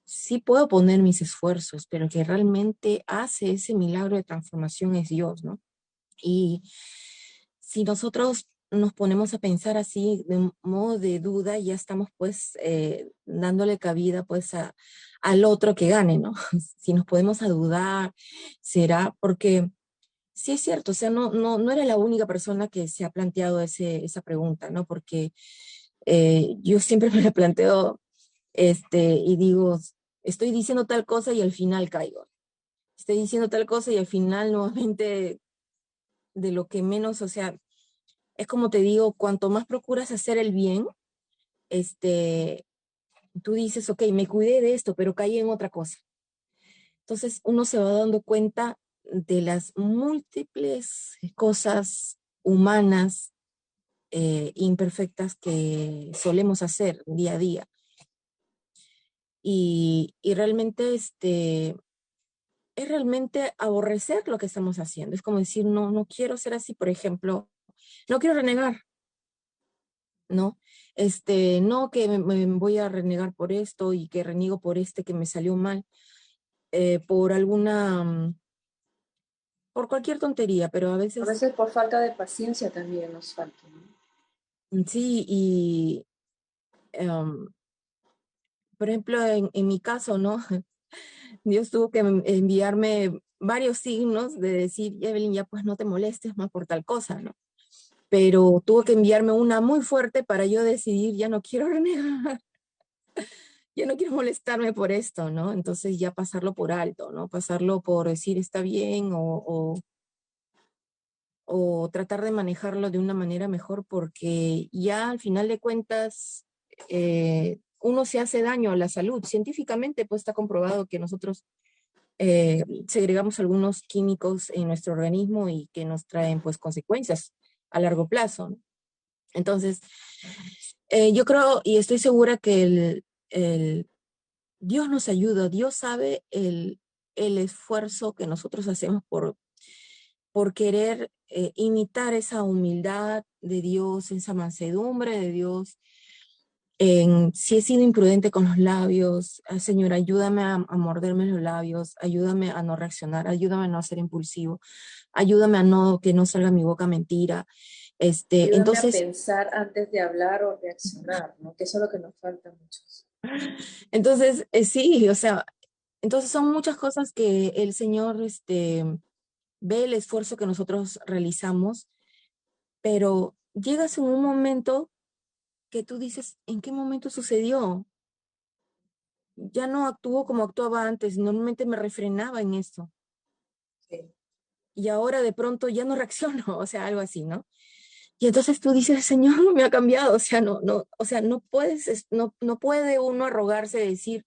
sí puedo poner mis esfuerzos, pero el que realmente hace ese milagro de transformación es Dios, ¿no? Y si nosotros nos ponemos a pensar así de modo de duda, ya estamos pues dándole cabida pues al otro que gane, ¿no? Si nos podemos a dudar, será porque sí es cierto, o sea, no era la única persona que se ha planteado esa pregunta, ¿no? Porque yo siempre me la planteo y digo, estoy diciendo tal cosa y al final caigo. Estoy diciendo tal cosa y al final nuevamente de lo que menos, o sea, es como te digo, cuanto más procuras hacer el bien, este, tú dices, ok, me cuidé de esto, pero caí en otra cosa. Entonces uno se va dando cuenta de las múltiples cosas humanas imperfectas que solemos hacer día a día. Y realmente es realmente aborrecer lo que estamos haciendo. Es como decir, no quiero ser así. Por ejemplo, no quiero renegar, ¿no? No que me voy a renegar por esto y que reniego por que me salió mal, por por cualquier tontería, pero a A veces veces por falta de paciencia también nos falta, ¿no? sí, y por ejemplo, en mi caso, ¿no? Dios tuvo que enviarme varios signos de decir, Evelyn, ya pues no te molestes más por tal cosa, ¿no? Pero tuvo que enviarme una muy fuerte para yo decidir, ya no quiero renegar, ya no quiero molestarme por esto, ¿no? Entonces ya pasarlo por alto, ¿no? Pasarlo por decir está bien o tratar de manejarlo de una manera mejor porque ya al final de cuentas uno se hace daño a la salud. Científicamente pues está comprobado que nosotros segregamos algunos químicos en nuestro organismo y que nos traen pues consecuencias a largo plazo, ¿no? Entonces, yo creo y estoy segura que Dios nos ayuda, Dios sabe el esfuerzo que nosotros hacemos por querer imitar esa humildad de Dios, esa mansedumbre de Dios. Si he sido imprudente con los labios, Señor, ayúdame a morderme los labios, ayúdame a no reaccionar, ayúdame a no ser impulsivo, ayúdame a que no salga mi boca mentira. Ayúdame a Entonces, pensar antes de hablar o reaccionar, ¿no? Que eso es lo que nos falta a muchos. sí, o sea, entonces son muchas cosas que el Señor, ve el esfuerzo que nosotros realizamos, pero llegas en un momento que tú dices, ¿en qué momento sucedió? Ya no actúo como actuaba antes, normalmente me refrenaba en esto. Sí. Y ahora de pronto ya no reacciono, o sea, algo así, ¿no? Y entonces tú dices, Señor, me ha cambiado, o sea, o sea, no puedes, no puede uno arrogarse de decir,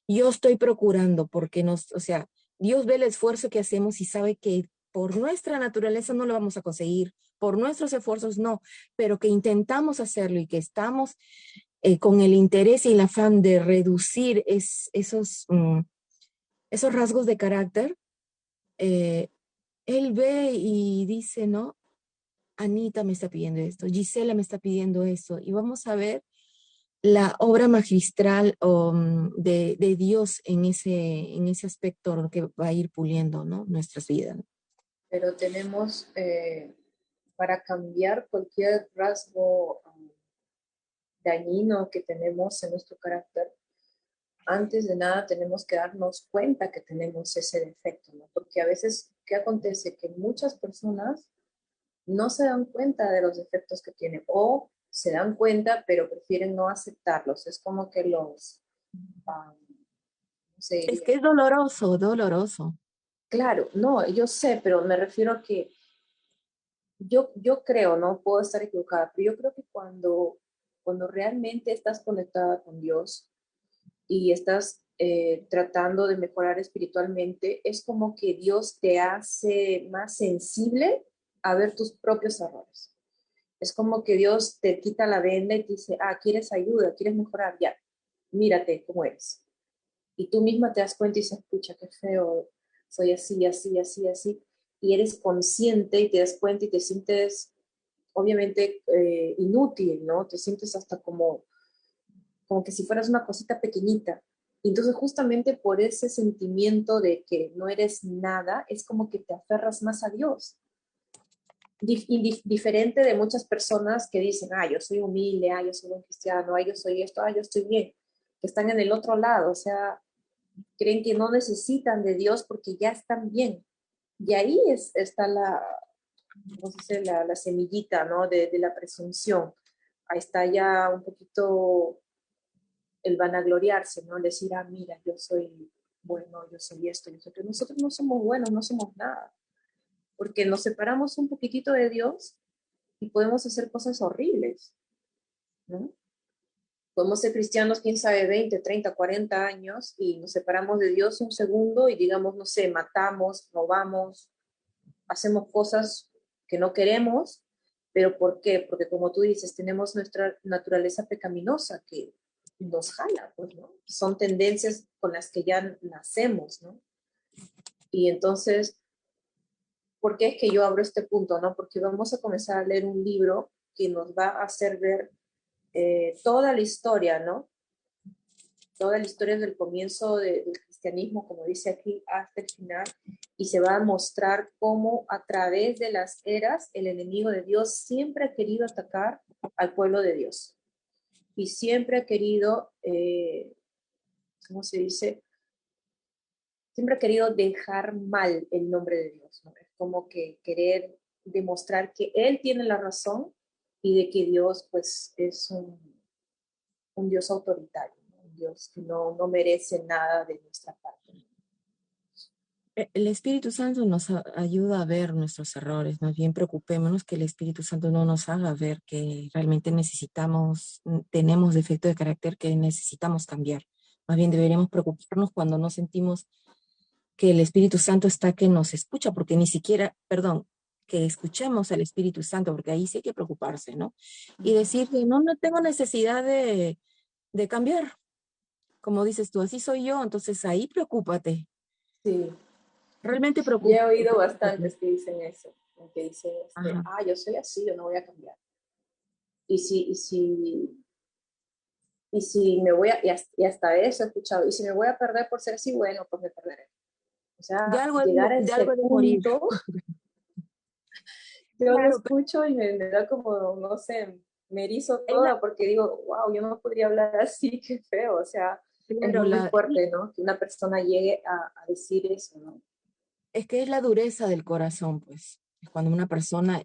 yo estoy procurando, porque o sea, Dios ve el esfuerzo que hacemos y sabe que por nuestra naturaleza no lo vamos a conseguir, por nuestros esfuerzos no, pero que intentamos hacerlo y que estamos con el interés y el afán de reducir esos rasgos de carácter, eh, Él ve y dice, ¿no? Anita me está pidiendo esto, Gisela me está pidiendo esto, y vamos a ver la obra magistral de Dios en ese aspecto que va a ir puliendo, ¿no? Nuestras vidas. Pero tenemos, para cambiar cualquier rasgo dañino que tenemos en nuestro carácter, antes de nada tenemos que darnos cuenta que tenemos ese defecto, ¿no? Porque a veces, ¿qué acontece? Que muchas personas no se dan cuenta de los defectos que tienen o se dan cuenta pero prefieren no aceptarlos. Es como que ¿cómo se Es diría? que es doloroso, doloroso. Claro, no, yo sé, pero me refiero a que yo creo, no puedo estar equivocada, pero yo creo que cuando realmente estás conectada con Dios y estás tratando de mejorar espiritualmente, es como que Dios te hace más sensible a ver tus propios errores. Es como que Dios te quita la venda y te dice, ¿quieres ayuda? ¿Quieres mejorar? Ya, mírate cómo eres. Y tú misma te das cuenta y dices, pucha, qué feo, soy así, así, así, así. Y eres consciente y te das cuenta y te sientes, obviamente, inútil, ¿no? Te sientes hasta como que si fueras una cosita pequeñita. Y entonces justamente por ese sentimiento de que no eres nada, es como que te aferras más a Dios. Diferente de muchas personas que dicen, yo soy humilde, yo soy un cristiano, yo soy esto, yo estoy bien, que están en el otro lado, o sea, creen que no necesitan de Dios porque ya están bien. Y ahí está ¿cómo se dice? La semillita, ¿no? De la presunción. Ahí está ya un poquito el vanagloriarse, ¿no? El decir, mira, yo soy bueno, yo soy esto, yo soy que nosotros no somos buenos, no somos nada, porque nos separamos un poquitito de Dios y podemos hacer cosas horribles, ¿no? Podemos ser cristianos, quién sabe, 20, 30, 40 años y nos separamos de Dios un segundo y digamos, no sé, matamos, robamos, hacemos cosas que no queremos, pero ¿por qué? Porque como tú dices, tenemos nuestra naturaleza pecaminosa que nos jala, pues, ¿no? Son tendencias con las que ya nacemos, ¿no? Y entonces ¿por qué es que yo abro este punto, no? Porque vamos a comenzar a leer un libro que nos va a hacer ver toda la historia, ¿no? Toda la historia desde el comienzo del cristianismo, como dice aquí, hasta el final, y se va a mostrar cómo a través de las eras el enemigo de Dios siempre ha querido atacar al pueblo de Dios y siempre ha querido, ¿cómo se dice? Siempre ha querido dejar mal el nombre de Dios, ¿no? Es como que querer demostrar que Él tiene la razón y de que Dios pues es un Dios autoritario, ¿no? Un Dios que no merece nada de nuestra parte. El Espíritu Santo nos ayuda a ver nuestros errores. Más bien preocupémonos que el Espíritu Santo no nos haga ver que realmente tenemos defecto de carácter que necesitamos cambiar. Más bien deberíamos preocuparnos cuando no sentimos que el Espíritu Santo está que nos escucha, porque ni siquiera, perdón, que escuchemos al Espíritu Santo, porque ahí sí hay que preocuparse, ¿no? Y decir que no tengo necesidad de cambiar. Como dices tú, así soy yo, entonces ahí preocúpate. Sí, Realmente y he preocúpate. oído Preocúpate. bastantes que dicen eso, que dicen, Ajá. yo soy así, yo no voy a cambiar. Y si me voy a, y hasta eso he escuchado, y si me voy a perder por ser así, bueno, pues me perderé. O De sea, algo, llegar a de algo ese de morir. punto, yo lo Claro, pero escucho y me da como, no sé, me erizo es la, toda porque digo, wow, yo no podría hablar así, qué feo. O sea, es claro, muy sí, fuerte, ¿no? Que una persona llegue a decir eso, ¿no? es que es la dureza del corazón, pues. Es cuando una persona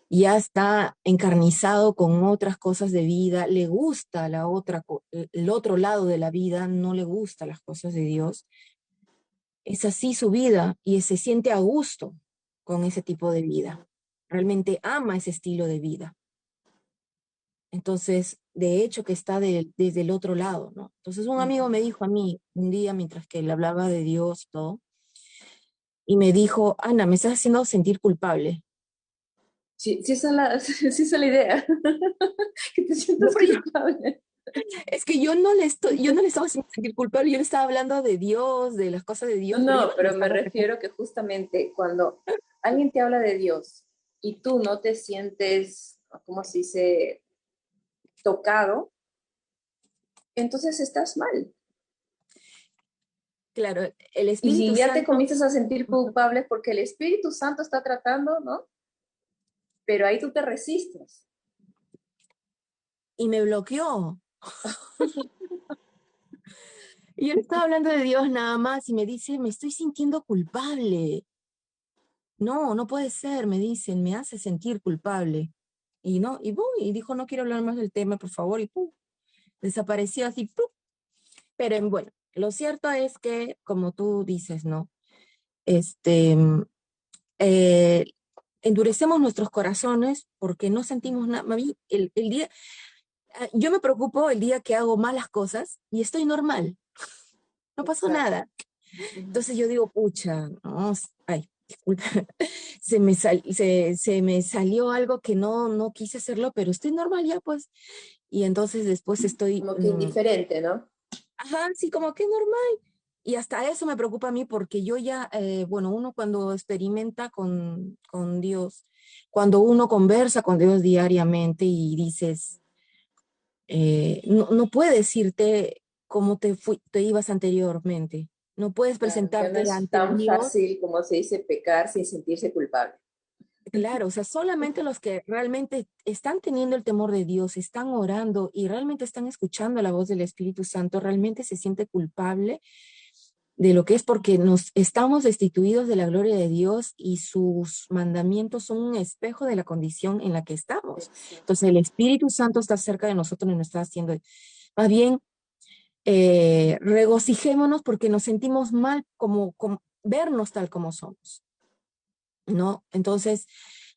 ya está encarnizado con otras cosas de vida, le gusta el otro lado de la vida, no le gusta las cosas de Dios. Es así su vida y se siente a gusto con ese tipo de vida. Realmente ama ese estilo de vida. Entonces, de hecho, que está desde el otro lado, ¿no? Entonces, un amigo me dijo a mí un día, mientras que él hablaba de Dios, todo, y me dijo, Ana, me estás haciendo sentir culpable. Sí, sí, sí, esa es la idea, que te No, sientas pero culpable. es que yo no le estaba haciendo sentir culpable, yo le estaba hablando de Dios, de las cosas de Dios, pero yo No, no le pero me estaba sacando. refiero que justamente cuando alguien te habla de Dios y tú no te sientes, ¿cómo se dice?, tocado, entonces estás mal. Claro, el Y Espíritu si ya te Santo, comienzas a sentir culpable es porque el Espíritu Santo está tratando, ¿no? Pero ahí tú te resistes. y me bloqueó. Y yo le estaba hablando de Dios nada más y me dice, me estoy sintiendo culpable. No, no puede ser, me dicen, me hace sentir culpable. Y no, y, ¡pum! Y dijo, no quiero hablar más del tema, por favor, y ¡pum! Desapareció así, ¡pum! Pero bueno, lo cierto es que, como tú dices, ¿no? Este, eh, endurecemos nuestros corazones porque no sentimos nada. A mí, el día, yo me preocupo el día que hago malas cosas y estoy normal, no pasó Exacto. nada. Ujú. Entonces yo digo, pucha, no, ay, disculpa, se me salió algo que no quise hacerlo, pero estoy normal ya, pues. Y entonces después estoy, Como que indiferente, ¿no? ajá, sí, como que normal. Y hasta eso me preocupa a mí porque yo ya, bueno, uno cuando experimenta con Dios, cuando uno conversa con Dios diariamente y dices, no puedes decirte cómo te ibas anteriormente. No puedes Claro, ya no presentarte es ante tan Dios. fácil como se dice pecar sin sentirse culpable. Claro, o sea, solamente los que realmente están teniendo el temor de Dios, están orando y realmente están escuchando la voz del Espíritu Santo, realmente se siente culpable de lo que es porque nos estamos destituidos de la gloria de Dios y sus mandamientos son un espejo de la condición en la que estamos. Exacto. Entonces el Espíritu Santo está cerca de nosotros y nos está haciendo, más bien, regocijémonos porque nos sentimos mal como vernos tal como somos, ¿no? Entonces,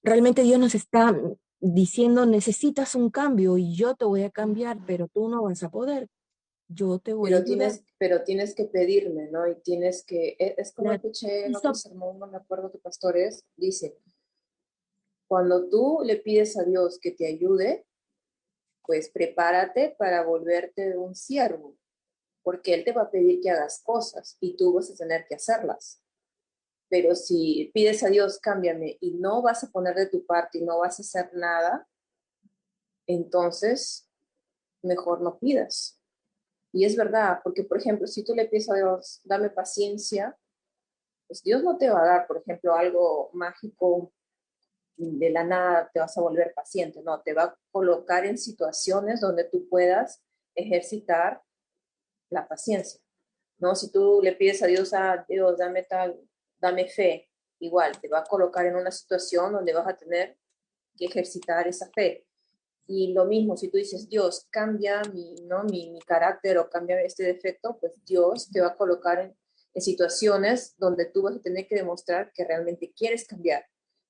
realmente Dios nos está diciendo, necesitas un cambio y yo te voy a cambiar, pero tú no vas a poder. Yo te voy a ayudar. Pero tienes que pedirme, ¿no? Y tienes que, es como Claro. escuché Y en otro sermón, no me acuerdo qué pastor es, dice, cuando tú le pides a Dios que te ayude, pues prepárate para volverte un siervo, porque Él te va a pedir que hagas cosas y tú vas a tener que hacerlas. Pero si pides a Dios, cámbiame, y no vas a poner de tu parte y no vas a hacer nada, entonces mejor no pidas. Y es verdad, porque por ejemplo, si tú le pides a Dios, dame paciencia, pues Dios no te va a dar, por ejemplo, algo mágico de la nada, te vas a volver paciente, no, te va a colocar en situaciones donde tú puedas ejercitar la paciencia, ¿no? Si tú le pides a Dios, Dios, dame tal, dame fe, igual, te va a colocar en una situación donde vas a tener que ejercitar esa fe. Y lo mismo, si tú dices, Dios, cambia mi carácter o cambia este defecto, pues Dios te va a colocar en situaciones donde tú vas a tener que demostrar que realmente quieres cambiar.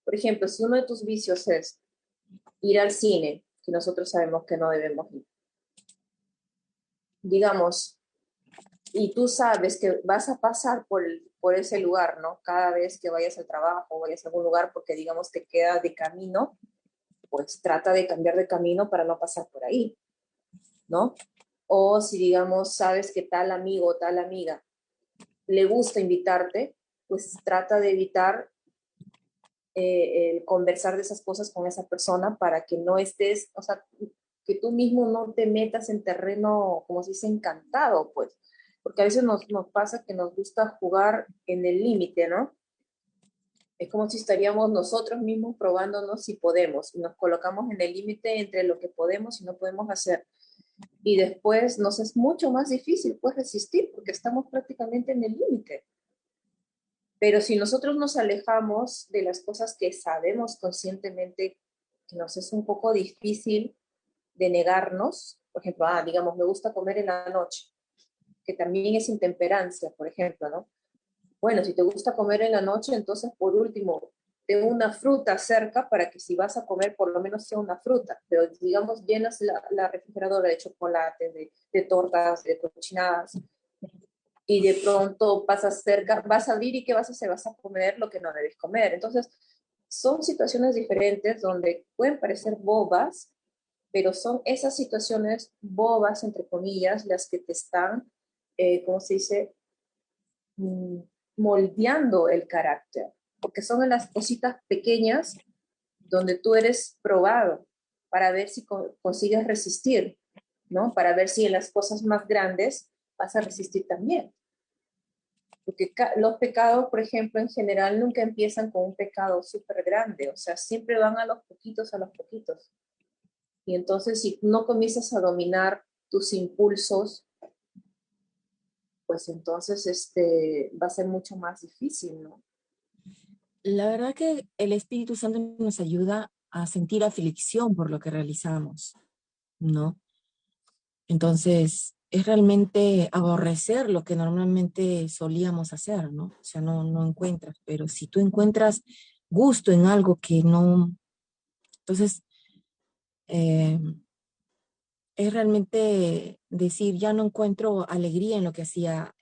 Por ejemplo, si uno de tus vicios es ir al cine, que nosotros sabemos que no debemos ir, digamos, y tú sabes que vas a pasar por ese lugar, ¿no? Cada vez que vayas al trabajo o vayas a algún lugar, porque digamos te queda de camino, pues trata de cambiar de camino para no pasar por ahí, ¿no? O si, digamos, sabes que tal amigo o tal amiga le gusta invitarte, pues trata de evitar el conversar de esas cosas con esa persona para que no estés, o sea, que tú mismo no te metas en terreno, como se dice, encantado, pues. Porque a veces nos pasa que nos gusta jugar en el límite, ¿no? Es como si estaríamos nosotros mismos probándonos si podemos y nos colocamos en el límite entre lo que podemos y no podemos hacer. Y después nos es mucho más difícil pues resistir porque estamos prácticamente en el límite. Pero si nosotros nos alejamos de las cosas que sabemos conscientemente que nos es un poco difícil de negarnos, por ejemplo, digamos, me gusta comer en la noche, que también es intemperancia, por ejemplo, ¿no? Bueno, si te gusta comer en la noche, entonces por último, ten una fruta cerca para que si vas a comer, por lo menos sea una fruta. Pero digamos, llenas la refrigeradora de chocolate, de tortas, de cochinadas, y de pronto pasas cerca, vas a abrir y ¿qué vas a hacer? Vas a comer lo que no debes comer. Entonces, son situaciones diferentes donde pueden parecer bobas, pero son esas situaciones bobas, entre comillas, las que te están, ¿cómo se dice? mm, Moldeando el carácter, porque son en las cositas pequeñas donde tú eres probado para ver si consigues resistir, ¿no? Para ver si en las cosas más grandes vas a resistir también. Porque los pecados, por ejemplo, en general nunca empiezan con un pecado súper grande, o sea, siempre van a los poquitos, a los poquitos. Y entonces, si no comienzas a dominar tus impulsos, pues entonces va a ser mucho más difícil, ¿no? La verdad que el Espíritu Santo nos ayuda a sentir aflicción por lo que realizamos, ¿no? Entonces, es realmente aborrecer lo que normalmente solíamos hacer, ¿no? O sea, no encuentras, pero si tú encuentras gusto en algo que no, entonces eh, es realmente decir, ya no encuentro alegría en lo que hacía,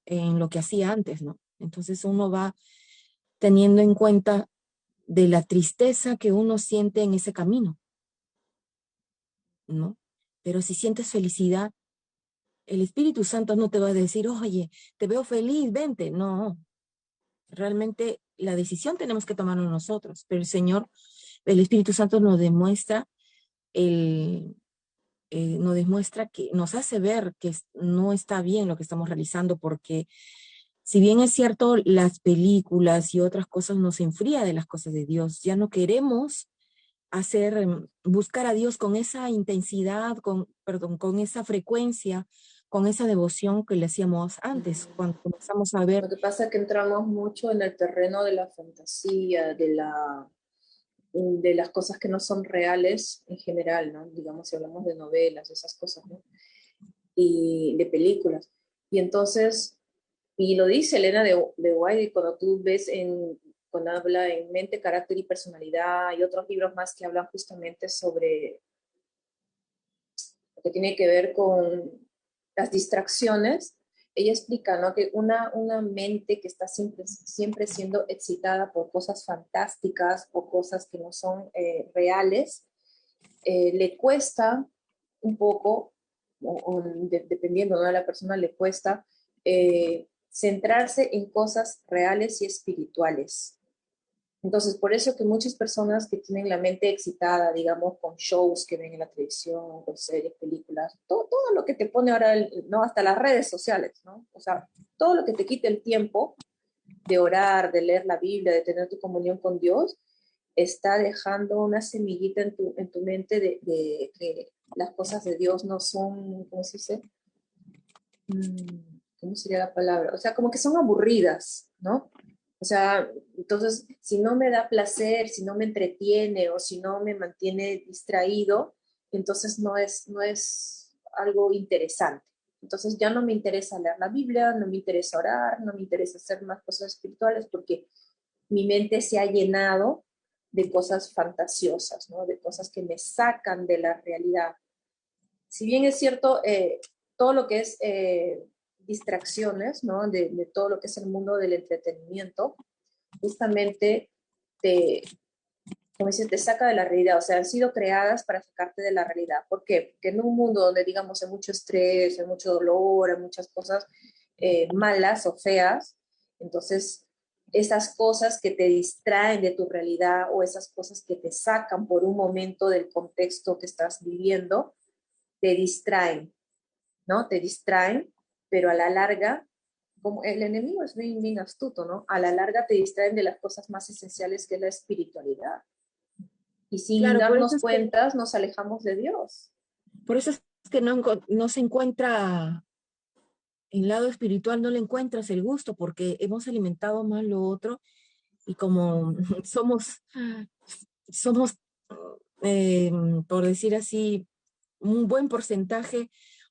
en lo que hacía antes, ¿no? Entonces uno va teniendo en cuenta de la tristeza que uno siente en ese camino, ¿no? Pero si sientes felicidad, el Espíritu Santo no te va a decir, oye, te veo feliz, vente. No, realmente la decisión tenemos que tomarlo nosotros, pero el Señor, el Espíritu Santo el, nos demuestra que nos hace ver que no está bien lo que estamos realizando, porque si bien es cierto, las películas y otras cosas nos enfría de las cosas de Dios, ya no queremos buscar a Dios con esa intensidad, con esa frecuencia, con esa devoción que le hacíamos antes, cuando comenzamos a ver. Lo que pasa es que entramos mucho en el terreno de la fantasía, de las cosas que no son reales en general, ¿no? Digamos, si hablamos de novelas, esas cosas, ¿no? Y de películas. Y entonces, y lo dice Elena de White, cuando tú ves cuando habla en Mente, Carácter y Personalidad, y otros libros más que hablan justamente sobre lo que tiene que ver con las distracciones, ella explica, ¿no? Que una mente que está siempre siendo excitada por cosas fantásticas o cosas que no son reales, le cuesta un poco, dependiendo, ¿no?, de la persona, le cuesta centrarse en cosas reales y espirituales. Entonces, por eso que muchas personas que tienen la mente excitada, digamos, con shows que ven en la televisión, con series, películas, todo lo que te pone ahora, ¿no? Hasta las redes sociales, ¿no? O sea, todo lo que te quite el tiempo de orar, de leer la Biblia, de tener tu comunión con Dios, está dejando una semillita en tu mente de que las cosas de Dios no son, ¿cómo se dice? ¿Cómo sería la palabra? O sea, como que son aburridas, ¿no? O sea, entonces, si no me da placer, si no me entretiene o si no me mantiene distraído, entonces no es algo interesante. Entonces ya no me interesa leer la Biblia, no me interesa orar, no me interesa hacer más cosas espirituales porque mi mente se ha llenado de cosas fantasiosas, ¿no? De cosas que me sacan de la realidad. Si bien es cierto, todo lo que es distracciones, ¿no? De todo lo que es el mundo del entretenimiento, justamente te, como dices, te saca de la realidad, o sea, han sido creadas para sacarte de la realidad. ¿Por qué? Porque en un mundo donde, digamos, hay mucho estrés, hay mucho dolor, hay muchas cosas malas o feas, entonces esas cosas que te distraen de tu realidad o esas cosas que te sacan por un momento del contexto que estás viviendo, te distraen, ¿no? Te distraen, pero a la larga, como el enemigo es bien, bien astuto, ¿no? A la larga te distraen de las cosas más esenciales que es la espiritualidad. Y sin Claro, darnos cuentas nos alejamos de Dios. por eso es que no se encuentra, en el lado espiritual no le encuentras el gusto, porque hemos alimentado más lo otro y como somos, somos eh, por decir así, un buen porcentaje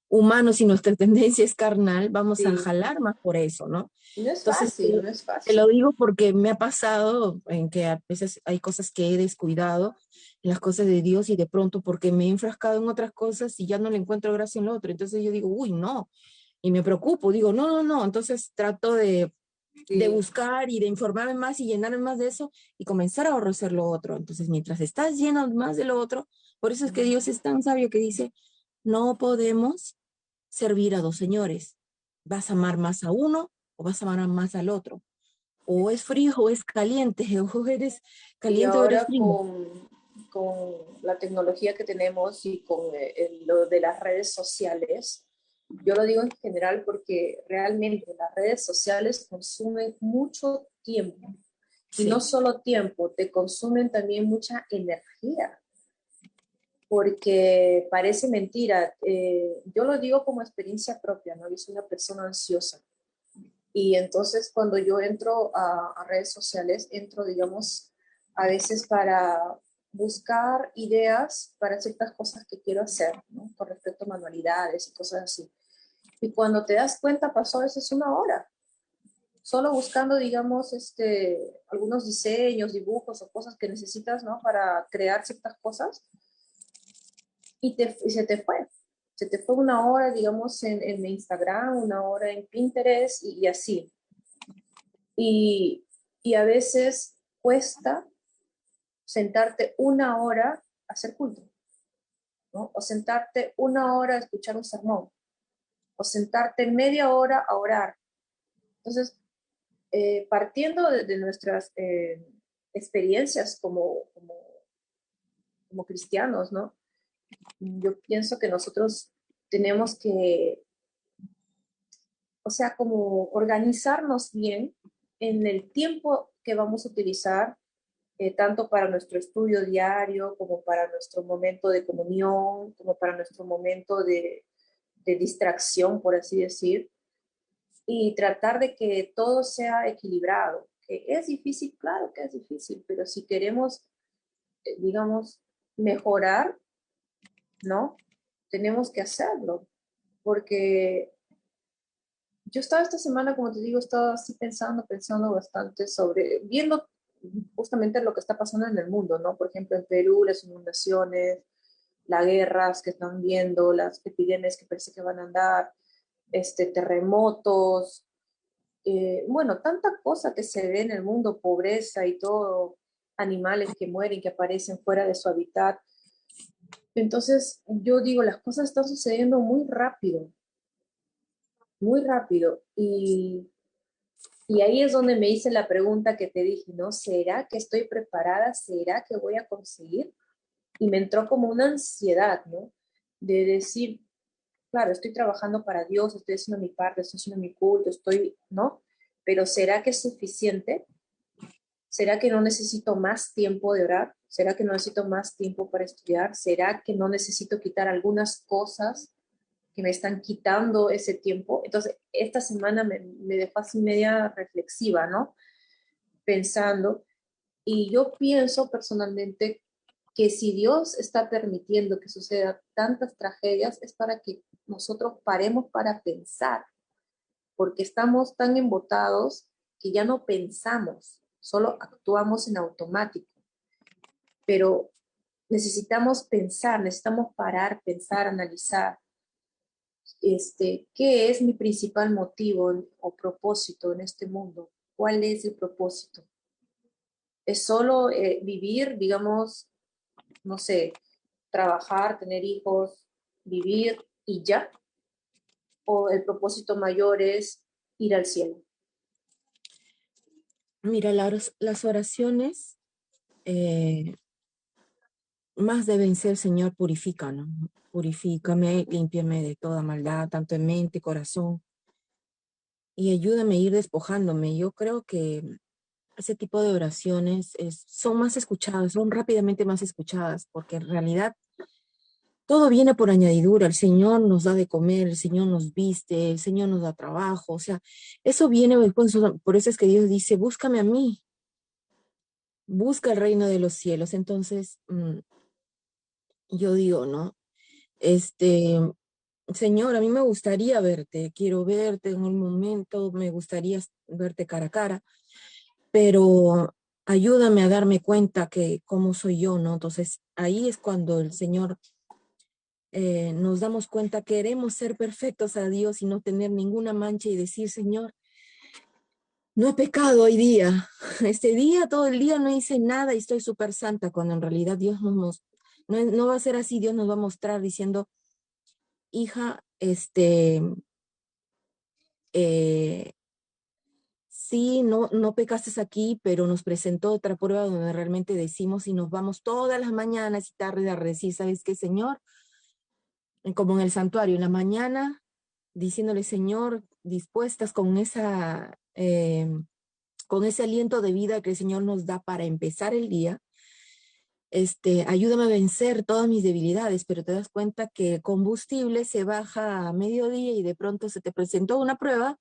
humanos y nuestra tendencia es carnal, vamos a Sí, jalar más por eso, ¿no? no es Entonces, fácil, no es te lo fácil. digo porque me ha pasado en que a veces hay cosas que he descuidado, en las cosas de Dios, y de pronto porque me he enfrascado en otras cosas y ya no le encuentro gracia en lo otro. Entonces yo digo, uy, no, y me preocupo, digo, no, no, no. Entonces trato de Sí. buscar y de informarme más y llenarme más de eso y comenzar a aborrecer lo otro. Entonces, mientras estás lleno más de lo otro, por eso es que Dios es tan sabio que dice, no podemos servir a dos señores. Vas a amar más a uno o vas a amar más al otro. O es frío o es caliente, o eres Y caliente o eres ahora frío. con la tecnología que tenemos y con lo de las redes sociales, yo lo digo en general porque realmente las redes sociales consumen mucho tiempo. Y no Sí, solo tiempo, te consumen también mucha energía. Porque parece mentira. Yo lo digo como experiencia propia, ¿no? Yo soy una persona ansiosa. Y entonces cuando yo entro a redes sociales, entro, digamos, a veces para buscar ideas para ciertas cosas que quiero hacer, ¿no? Con respecto a manualidades y cosas así. Y cuando te das cuenta, pasó a veces una hora, solo buscando, digamos, algunos diseños, dibujos o cosas que necesitas, ¿no? Para crear ciertas cosas y se te fue. Se te fue una hora, digamos, en Instagram, una hora en Pinterest y así. Y, y a veces cuesta sentarte una hora a hacer culto, ¿no? O sentarte una hora a escuchar un sermón, o sentarte media hora a orar. Entonces, partiendo de nuestras experiencias como cristianos, ¿no? Yo pienso que nosotros tenemos que, o sea, como organizarnos bien en el tiempo que vamos a utilizar, tanto para nuestro estudio diario, como para nuestro momento de comunión, como para nuestro momento de distracción, por así decir, y tratar de que todo sea equilibrado. Que es difícil, claro que es difícil, pero si queremos, digamos, mejorar, ¿no? Tenemos que hacerlo, porque yo estaba esta semana, como te digo, estaba así pensando bastante sobre, viendo justamente lo que está pasando en el mundo, ¿no? Por ejemplo, en Perú, las inundaciones, las guerras que están viendo, las epidemias que parece que van a andar, terremotos, bueno, tanta cosa que se ve en el mundo, pobreza y todo, animales que mueren, que aparecen fuera de su hábitat. Entonces, yo digo, las cosas están sucediendo muy rápido, muy rápido. Y ahí es donde me hice la pregunta que te dije, ¿no? ¿Será que estoy preparada? ¿Será que voy a conseguir? Y me entró como una ansiedad, ¿no? De decir, claro, estoy trabajando para Dios, estoy haciendo mi parte, estoy haciendo mi culto, estoy, ¿no? Pero ¿será que es suficiente? ¿Será que no necesito más tiempo de orar? ¿Será que no necesito más tiempo para estudiar? ¿Será que no necesito quitar algunas cosas que me están quitando ese tiempo? Entonces, esta semana me dejó así media reflexiva, ¿no? Pensando, y yo pienso personalmente que si Dios está permitiendo que sucedan tantas tragedias es para que nosotros paremos para pensar, porque estamos tan embotados que ya no pensamos, solo actuamos en automático. Pero necesitamos pensar, necesitamos parar, pensar, analizar, ¿qué es mi principal motivo o propósito en este mundo? ¿Cuál es el propósito? ¿Es solo vivir, digamos, no sé, trabajar, tener hijos, vivir y ya? ¿O el propósito mayor es ir al cielo? Mira, las oraciones más deben ser, Señor, purifícanos. Purifícame, límpiame de toda maldad, tanto en mente, corazón, y ayúdame a ir despojándome. Yo creo que ese tipo de oraciones son más escuchadas, son rápidamente más escuchadas, porque en realidad todo viene por añadidura. El Señor nos da de comer, el Señor nos viste, el Señor nos da trabajo. O sea, eso viene después. Por eso es que Dios dice, búscame a mí, busca el reino de los cielos. Entonces, yo digo, ¿no? Este, Señor, a mí me gustaría verte, quiero verte en un momento, me gustaría verte cara a cara, pero ayúdame a darme cuenta que cómo soy yo, ¿no? Entonces, ahí es cuando el Señor nos damos cuenta que queremos ser perfectos a Dios y no tener ninguna mancha y decir, Señor, no he pecado hoy día. Este día, todo el día no hice nada y estoy súper santa, cuando en realidad Dios no va a ser así. Dios nos va a mostrar diciendo, hija, eh, sí, no pecaste aquí, pero nos presentó otra prueba donde realmente decimos y nos vamos todas las mañanas y tardes a decir, ¿sabes qué, Señor? Como en el santuario, en la mañana, diciéndole, Señor, dispuestas con ese aliento de vida que el Señor nos da para empezar el día. Ayúdame a vencer todas mis debilidades, pero te das cuenta que el combustible se baja a mediodía y de pronto se te presentó una prueba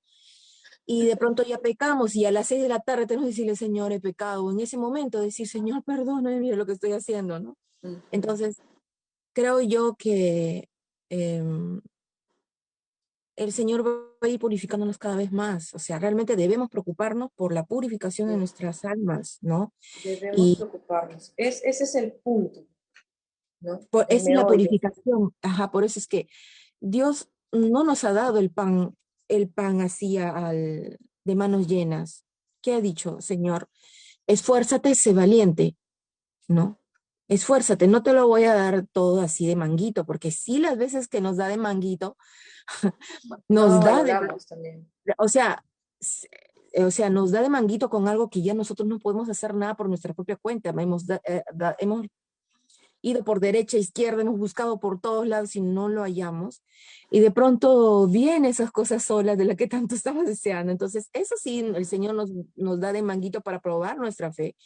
y de pronto ya pecamos y a las 6 de la tarde tenemos que decirle, Señor, he pecado. O en ese momento decir, Señor, perdóname, mira lo que estoy haciendo, ¿no? Ujú. Entonces, creo yo que em, el Señor va a ir purificándonos cada vez más. O sea, realmente debemos preocuparnos por la purificación de Sí, nuestras almas, ¿no? debemos Y preocuparnos. Ese es el punto, ¿no? El esa es la meollo. purificación. Ajá, por eso es que Dios no nos ha dado el pan así de manos llenas. ¿Qué ha dicho, Señor? Esfuérzate, sé valiente, ¿no? Esfuérzate, no te lo voy a dar todo así de manguito, porque sí las veces que nos da de manguito, No nos lo da valoramos también. o sea, s- nos da de manguito con algo que ya nosotros no podemos hacer nada por nuestra propia cuenta. Hemos ido por derecha, izquierda, hemos buscado por todos lados y no lo hallamos. Y de pronto vienen esas cosas solas de las que tanto estamos deseando. Entonces, eso sí, el Señor nos da de manguito para probar nuestra fe,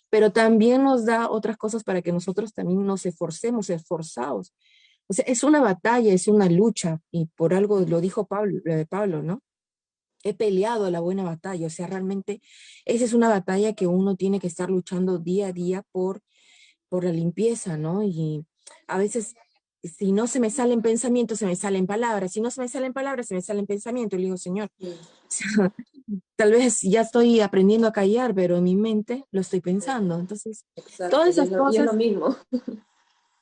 pero también nos da otras cosas para que nosotros también nos esforcemos, esforzados. O sea, es una batalla, es una lucha, y por algo lo dijo Pablo, ¿no? He peleado la buena batalla. O sea, realmente esa es una batalla que uno tiene que estar luchando día a día por la limpieza, ¿no? Y a veces, si no se me salen pensamientos, se me salen palabras. Si no se me salen palabras, se me salen pensamientos. Y le digo, Señor, Sí, tal vez ya estoy aprendiendo a callar, pero en mi mente lo estoy sí, pensando. Entonces, exacto. todas esas Y es lo cosas, mismo.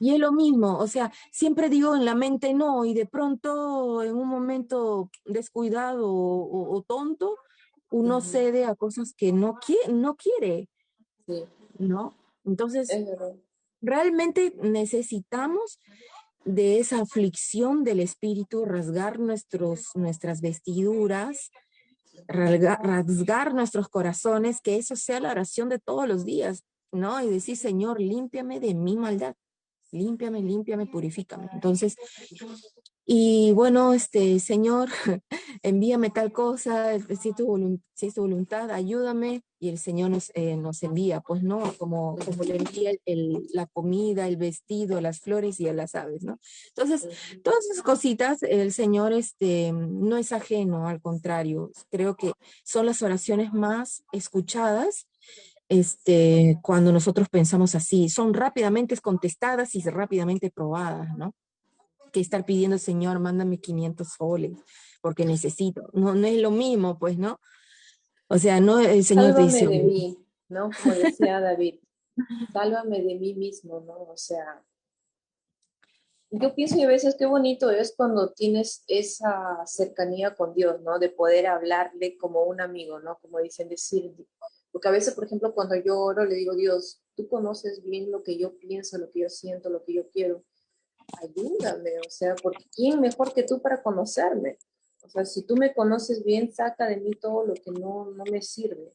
y es lo mismo. O sea, siempre digo en la mente no, y de pronto, en un momento descuidado o tonto, uno Ujú. cede a cosas que no quiere, Sí, ¿no? Entonces, es verdad. realmente necesitamos de esa aflicción del espíritu, rasgar nuestras vestiduras rasgar nuestros corazones, que eso sea la oración de todos los días, ¿no? Y decir, Señor, límpiame de mi maldad, límpiame, límpiame, purifícame. Entonces, y bueno, Señor, envíame tal cosa, si es tu voluntad, ayúdame. Y el Señor nos envía, pues, ¿no? Como le envía la comida, el vestido, las flores y a las aves, ¿no? Entonces, todas esas cositas, el Señor no es ajeno, al contrario, creo que son las oraciones más escuchadas cuando nosotros pensamos así, son rápidamente contestadas y rápidamente probadas, ¿no? Que estar pidiendo, Señor, mándame 500 soles, porque necesito. No, no es lo mismo, pues, ¿no? O sea, no, el Señor te Sálvame dice, de oye, mí, ¿no? Como decía David, sálvame de mí mismo, ¿no? O sea, yo pienso y a veces qué bonito es cuando tienes esa cercanía con Dios, ¿no? De poder hablarle como un amigo, ¿no? Como dicen, decir, porque a veces, por ejemplo, cuando yo oro, le digo, Dios, tú conoces bien lo que yo pienso, lo que yo siento, lo que yo quiero. Ayúdame, o sea, porque ¿quién mejor que tú para conocerme? O sea, si tú me conoces bien, saca de mí todo lo que no me sirve.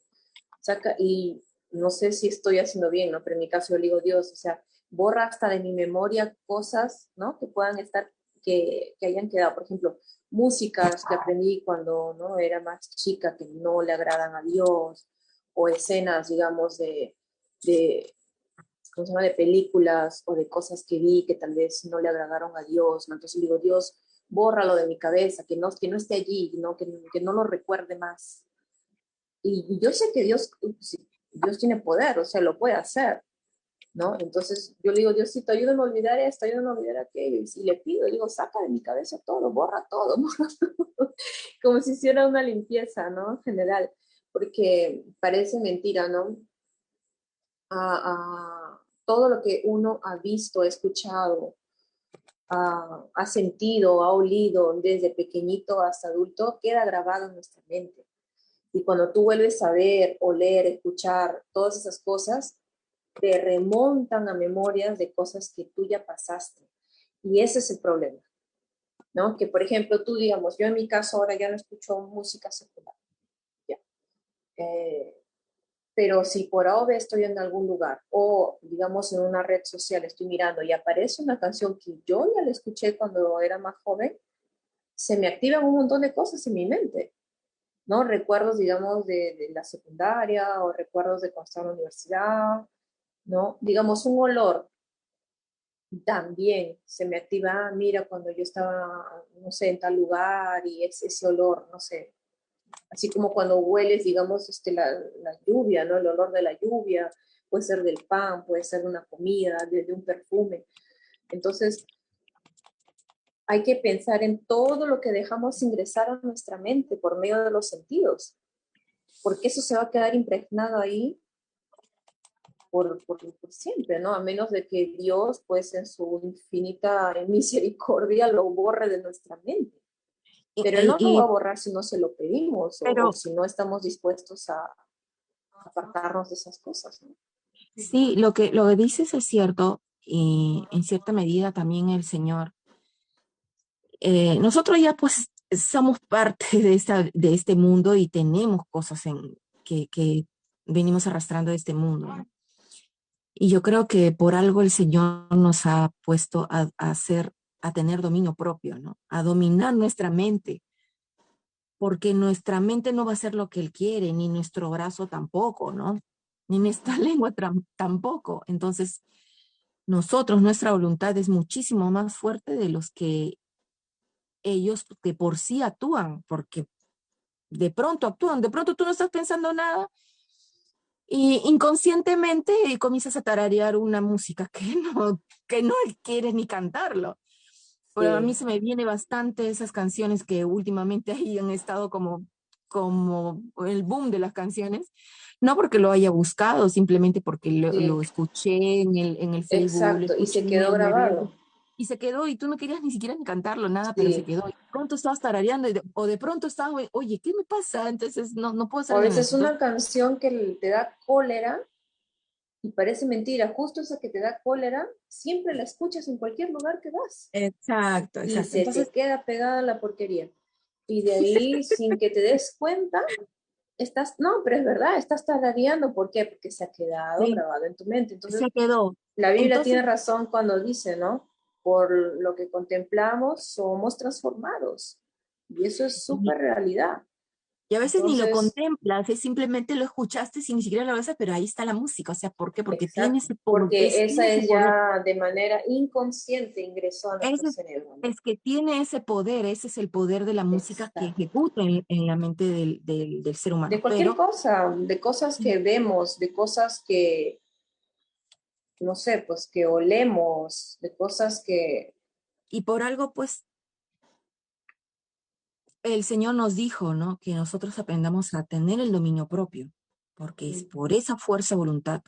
Saca, y no sé si estoy haciendo bien, ¿no? Pero en mi caso yo le digo, Dios, o sea, borra hasta de mi memoria cosas, ¿no? Que puedan estar, que hayan quedado, por ejemplo, músicas que aprendí cuando, ¿no? Era más chica, que no le agradan a Dios, o escenas, digamos, de ¿cómo se llama? De películas o de cosas que vi que tal vez no le agradaron a Dios, ¿no? Entonces digo, Dios, bórralo de mi cabeza, que no esté allí, ¿no? Que no lo recuerde más. Y yo sé que Dios tiene poder, o sea, lo puede hacer, ¿no? Entonces yo le digo, Diosito, ayúdame a olvidar esto, ayúdame a olvidar aquello, y le pido, digo, saca de mi cabeza todo, borra todo, borra todo, como si hiciera una limpieza, ¿no? En general, porque parece mentira, ¿no? Todo lo que uno ha visto, ha escuchado, ha sentido, ha olido desde pequeñito hasta adulto, queda grabado en nuestra mente. Y cuando tú vuelves a ver, oler, escuchar todas esas cosas, te remontan a memorias de cosas que tú ya pasaste. Y ese es el problema, ¿no? Que, por ejemplo, tú, digamos, yo en mi caso ahora ya no escucho música secular, ya. Eh, pero si por A o B estoy en algún lugar o, digamos, en una red social estoy mirando y aparece una canción que yo ya la escuché cuando era más joven, se me activan un montón de cosas en mi mente, ¿no? Recuerdos, digamos, de la secundaria o recuerdos de cuando estaba en la universidad, ¿no? Digamos, un olor también se me activa, mira, cuando yo estaba, no sé, en tal lugar y ese olor, no sé, así como cuando hueles, digamos, la lluvia, ¿no? El olor de la lluvia, puede ser del pan, puede ser de una comida, de un perfume. Entonces, hay que pensar en todo lo que dejamos ingresar a nuestra mente por medio de los sentidos, porque eso se va a quedar impregnado ahí por siempre, ¿no? A menos de que Dios, pues, en su infinita misericordia, lo borre de nuestra mente. Pero Él no lo va a borrar si no se lo pedimos o pero si no estamos dispuestos a apartarnos de esas cosas, ¿no? sí, lo que dices es cierto, y en cierta medida también el Señor. Nosotros ya pues somos parte de este mundo y tenemos cosas que venimos arrastrando de este mundo, ¿no? Y yo creo que por algo el Señor nos ha puesto a tener dominio propio, ¿no? A dominar nuestra mente, porque nuestra mente no va a hacer lo que Él quiere, ni nuestro brazo tampoco, ¿no? Ni nuestra lengua tampoco. Entonces, nuestra voluntad es muchísimo más fuerte de los que ellos de por sí actúan, porque de pronto actúan, de pronto tú no estás pensando nada y inconscientemente comienzas a tararear una música que no quieres ni cantarlo. Pero a mí Sí, se me viene bastante esas canciones que últimamente ahí han estado como el boom de las canciones, no porque lo haya buscado, simplemente porque lo sí, escuché en el Facebook, lo exacto. Y escuché se quedó en las redes, grabado. y se quedó, y tú no querías ni siquiera ni cantarlo, nada, pero se Sí. quedó. Y de pronto estabas tarareando, o de pronto estaba, oye, ¿qué me pasa? Entonces no puedo O a salir en veces eso. una Entonces, canción que te da cólera y parece mentira, justo esa que te da cólera, siempre la escuchas en cualquier lugar que vas exacto, y exacto. se te Entonces, queda pegada la porquería. Y de ahí, sin que te des cuenta, no, pero es verdad, estás tarareando. ¿Por qué? Porque se ha quedado Sí, grabado en tu mente. se Entonces, quedó. la Biblia Entonces, tiene razón cuando dice, ¿no? Por lo que contemplamos, somos transformados. Y eso es y, súper realidad. y a veces ni lo Entonces, contemplas, es simplemente lo escuchaste sin ni siquiera lo ves, pero ahí está la música. O sea, ¿por qué? Porque tiene exacto. ese poder, Porque esa tiene ese es poder. ya de manera inconsciente ingresó a nuestro Ese cerebro, ¿no? es que tiene ese poder, ese es el poder de la música que Exacto. ejecuta en la mente del ser De humano. cualquier Pero, cosa, de cosas que vemos, de cosas que, no sé, pues que olemos, de cosas que... y por algo, pues, el Señor nos dijo, ¿no? Que nosotros aprendamos a tener el dominio propio, porque es por esa fuerza de voluntad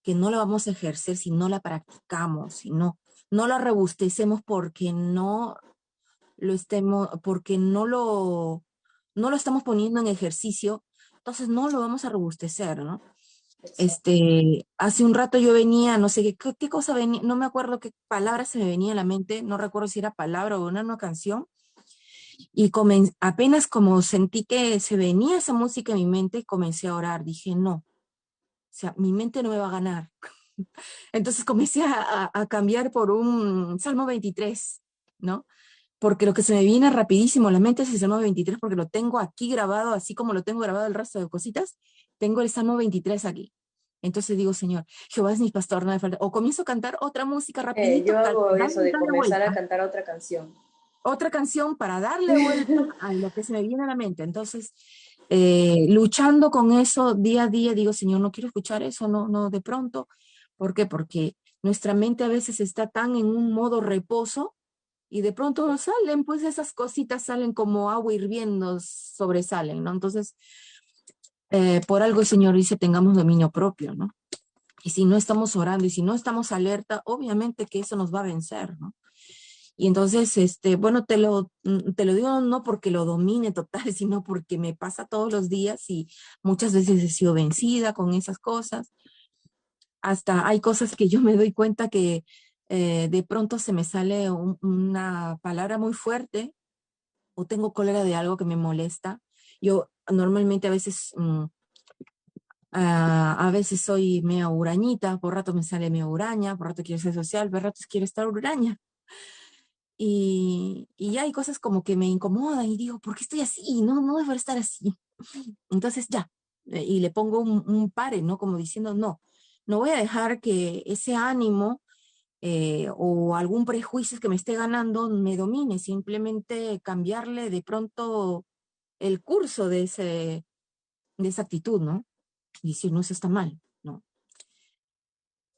que no la vamos a ejercer si no la practicamos, si no la robustecemos porque no lo estemos, porque no lo estamos poniendo en ejercicio, entonces no lo vamos a robustecer, ¿no? Exacto. Hace un rato yo venía, no sé qué cosa venía, no me acuerdo qué palabra se me venía a la mente, no recuerdo si era palabra o una canción, y apenas como sentí que se venía esa música en mi mente, comencé a orar, dije, no, o sea, mi mente no me va a ganar. Entonces comencé a cambiar por un Salmo 23, ¿no? Porque lo que se me viene rapidísimo a la mente es el Salmo 23, porque lo tengo aquí grabado, así como lo tengo grabado el resto de cositas, tengo el Salmo 23 aquí. Entonces digo, Señor, Jehová es mi pastor, no me falta. O comienzo a cantar otra música Yo rapidito, hago eso de darle comenzar a vuelta, cantar otra canción. otra canción para darle vuelta a lo que se me viene a la mente. Entonces, luchando con eso día a día, digo, Señor, no quiero escuchar eso, no, no, de pronto. ¿Por qué? Porque nuestra mente a veces está tan en un modo reposo y de pronto nos salen, pues esas cositas salen como agua hirviendo, sobresalen, ¿no? Entonces, por algo el Señor dice, tengamos dominio propio, ¿no? Y si no estamos orando y si no estamos alerta, obviamente que eso nos va a vencer, ¿no? Y entonces, bueno, te lo digo no porque lo domine total, sino porque me pasa todos los días y muchas veces he sido vencida con esas cosas. Hasta hay cosas que yo me doy cuenta que de pronto se me sale una palabra muy fuerte o tengo cólera de algo que me molesta. Yo normalmente a veces soy medio hurañita, por rato me sale medio huraña, por rato quiero ser social, por rato quiero estar huraña. Y ya hay cosas como que me incomodan y digo, ¿por qué estoy así? No, no debería estar así. Entonces ya, y le pongo un pare, ¿no? Como diciendo, no, no voy a dejar que ese ánimo o algún prejuicio que me esté ganando me domine, simplemente cambiarle de pronto el curso de esa actitud, ¿no? Y decir, no, eso está mal, ¿no?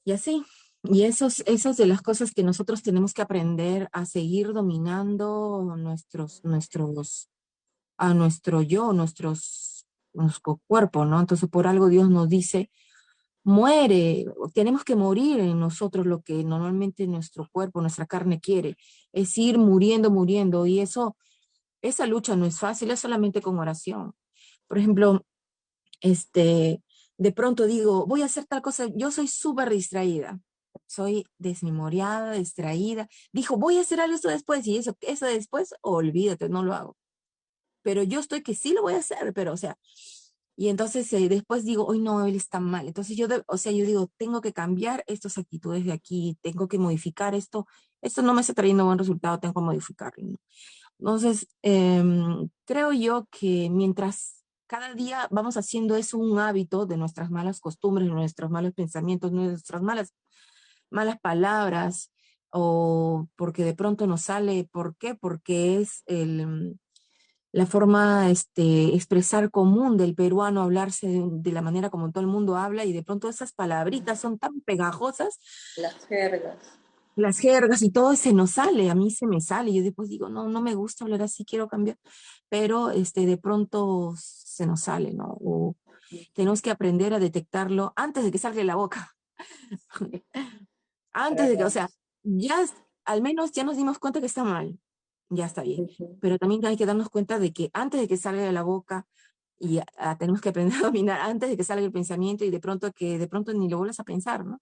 Y así. Y esos de las cosas que nosotros tenemos que aprender a seguir dominando a nuestro yo, nuestro cuerpo, ¿no? Entonces, por algo Dios nos dice, muere, tenemos que morir en nosotros lo que normalmente nuestro cuerpo, nuestra carne quiere, es ir muriendo, muriendo. Y esa lucha no es fácil, es solamente con oración. Por ejemplo, de pronto digo, voy a hacer tal cosa, yo soy súper distraída, soy desmemoriada, distraída. Dijo, voy a hacer algo esto después y eso después, olvídate, no lo hago. Pero yo estoy que sí lo voy a hacer, pero o sea, y entonces después digo, hoy no, él está mal. Entonces o sea, yo digo, tengo que cambiar estas actitudes de aquí, tengo que modificar esto no me está trayendo buen resultado, tengo que modificarlo, ¿no? Entonces, creo yo que mientras cada día vamos haciendo eso un hábito de nuestras malas costumbres, nuestros malos pensamientos, nuestras malas palabras, o porque de pronto nos sale, ¿por qué? Porque es la forma expresar común del peruano hablarse de la manera como todo el mundo habla y de pronto esas palabritas son tan pegajosas, Las jergas. las jergas y todo se nos sale, a mí se me sale, yo después digo, no, no me gusta hablar así, quiero cambiar, pero de pronto se nos sale, ¿no? O tenemos que aprender a detectarlo antes de que salga de la boca, antes de que, o sea, Agarramos. ya al menos ya nos dimos cuenta que está mal, ya está bien, Ujú. pero también hay que darnos cuenta de que antes de que salga de la boca y tenemos que aprender a dominar antes de que salga el pensamiento y de pronto ni lo vuelvas a pensar, ¿no?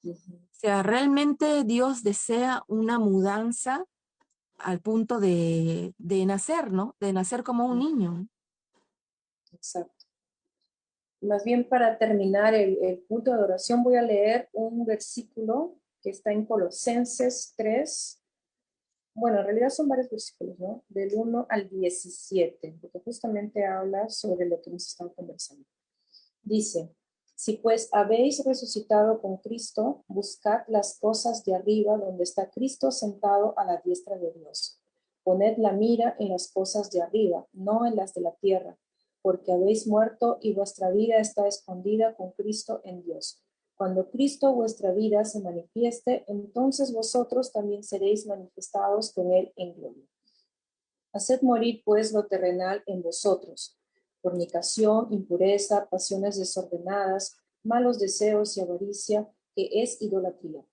Ujú. O sea, realmente Dios desea una mudanza al punto de nacer, ¿no? De nacer como un niño. Exacto. Más bien para terminar el punto de adoración voy a leer un versículo que está en Colosenses 3. Bueno, en realidad son varios versículos, ¿no? Del 1 al 17, porque justamente habla sobre lo que hemos estado conversando. Dice, si pues habéis resucitado con Cristo, buscad las cosas de arriba donde está Cristo sentado a la diestra de Dios. Poned la mira en las cosas de arriba, no en las de la tierra, porque habéis muerto y vuestra vida está escondida con Cristo en Dios. Cuando Cristo vuestra vida se manifieste, entonces vosotros también seréis manifestados con él en gloria. Haced morir pues lo terrenal en vosotros: fornicación, impureza, pasiones desordenadas, malos deseos y avaricia, que es idolatría,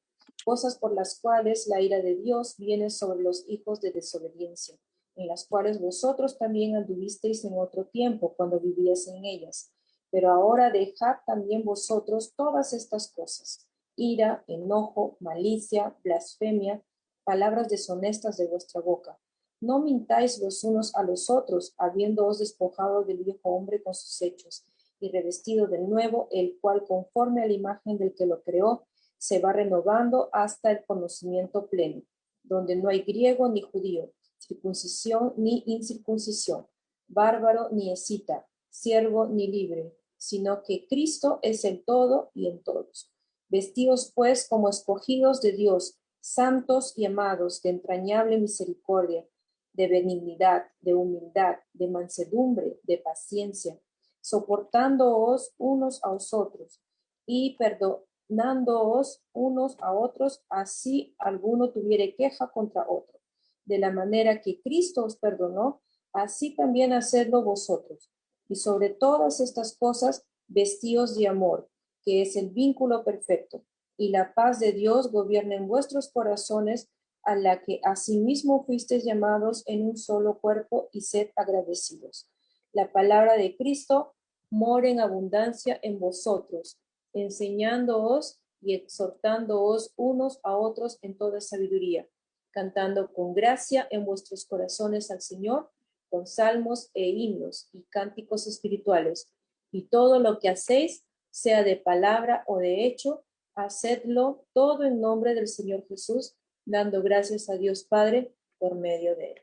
cosas por las cuales la ira de Dios viene sobre los hijos de desobediencia, en las cuales vosotros también anduvisteis en otro tiempo, cuando vivíais en ellas. Pero ahora dejad también vosotros todas estas cosas: ira, enojo, malicia, blasfemia, palabras deshonestas de vuestra boca. No mintáis los unos a los otros, habiéndoos despojado del viejo hombre con sus hechos, y revestido del nuevo, el cual, conforme a la imagen del que lo creó, se va renovando hasta el conocimiento pleno, donde no hay griego ni judío, circuncisión ni incircuncisión, bárbaro ni escita, siervo ni libre, sino que Cristo es el todo y en todos. Vestíos pues como escogidos de Dios, santos y amados, de entrañable misericordia, de benignidad, de humildad, de mansedumbre, de paciencia, soportándoos unos a otros y perdonándoos unos a otros, así alguno tuviere queja contra otro. De la manera que Cristo os perdonó, así también hacedlo vosotros. Y sobre todas estas cosas, vestíos de amor, que es el vínculo perfecto, y la paz de Dios gobierna en vuestros corazones, a la que asimismo fuisteis llamados en un solo cuerpo, y sed agradecidos. La palabra de Cristo mora en abundancia en vosotros, enseñándoos y exhortándoos unos a otros en toda sabiduría, cantando con gracia en vuestros corazones al Señor, con salmos e himnos y cánticos espirituales. Y todo lo que hacéis, sea de palabra o de hecho, hacedlo todo en nombre del Señor Jesús, dando gracias a Dios Padre por medio de él.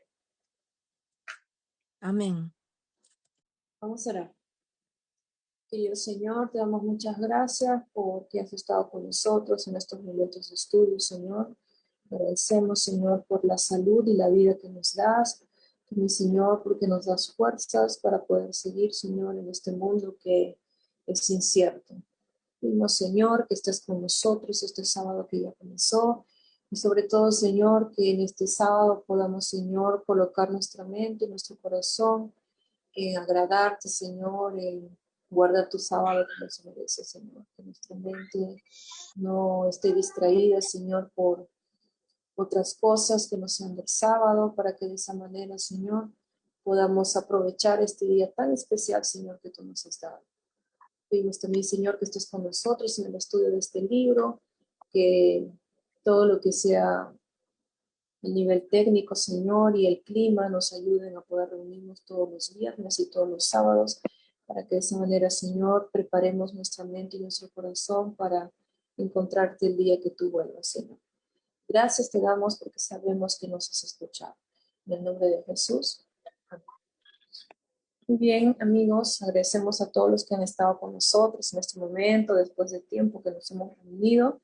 Amén. Vamos a orar. Querido Señor, te damos muchas gracias porque has estado con nosotros en estos momentos de estudio, Señor. Agradecemos, Señor, por la salud y la vida que nos das. Mi Señor, porque nos das fuerzas para poder seguir, Señor, en este mundo que es incierto. Pedimos, Señor, que estés con nosotros este sábado que ya comenzó. Y sobre todo, Señor, que en este sábado podamos, Señor, colocar nuestra mente, nuestro corazón en agradarte, Señor, en guardar tu sábado que nos merece, Señor. Que nuestra mente no esté distraída, Señor, por otras cosas que no sean del sábado, para que de esa manera, Señor, podamos aprovechar este día tan especial, Señor, que tú nos has dado. Pedimos también, Señor, que estés con nosotros en el estudio de este libro, que todo lo que sea el nivel técnico, Señor, y el clima nos ayuden a poder reunirnos todos los viernes y todos los sábados, para que de esa manera, Señor, preparemos nuestra mente y nuestro corazón para encontrarte el día que tú vuelvas, Señor. Gracias te damos porque sabemos que nos has escuchado. En el nombre de Jesús. Amén. Muy bien, amigos, agradecemos a todos los que han estado con nosotros en este momento, después del tiempo que nos hemos reunido.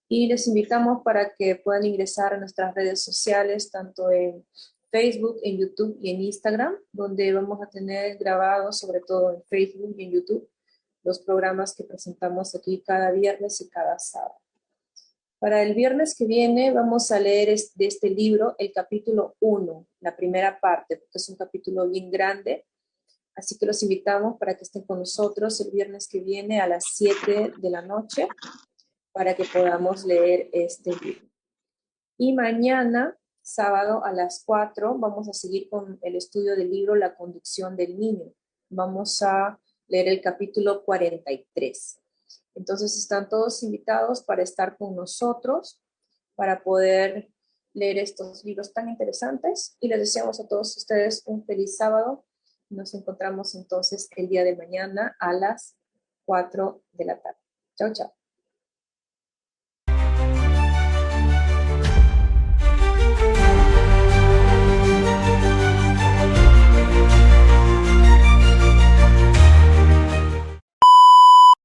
Y les invitamos para que puedan ingresar a nuestras redes sociales, tanto en Facebook, en YouTube y en Instagram, donde vamos a tener grabados, sobre todo en Facebook y en YouTube, los programas que presentamos aquí cada viernes y cada sábado. Para el viernes que viene vamos a leer de este libro el capítulo 1, la primera parte, porque es un capítulo bien grande. Así que los invitamos para que estén con nosotros el viernes que viene a las 7 de la noche para que podamos leer este libro. Y mañana, sábado a las 4, vamos a seguir con el estudio del libro La conducción del niño. Vamos a leer el capítulo 43. Entonces están todos invitados para estar con nosotros, para poder leer estos libros tan interesantes y les deseamos a todos ustedes un feliz sábado. Nos encontramos entonces el día de mañana a las 4 de la tarde. Chao, chao.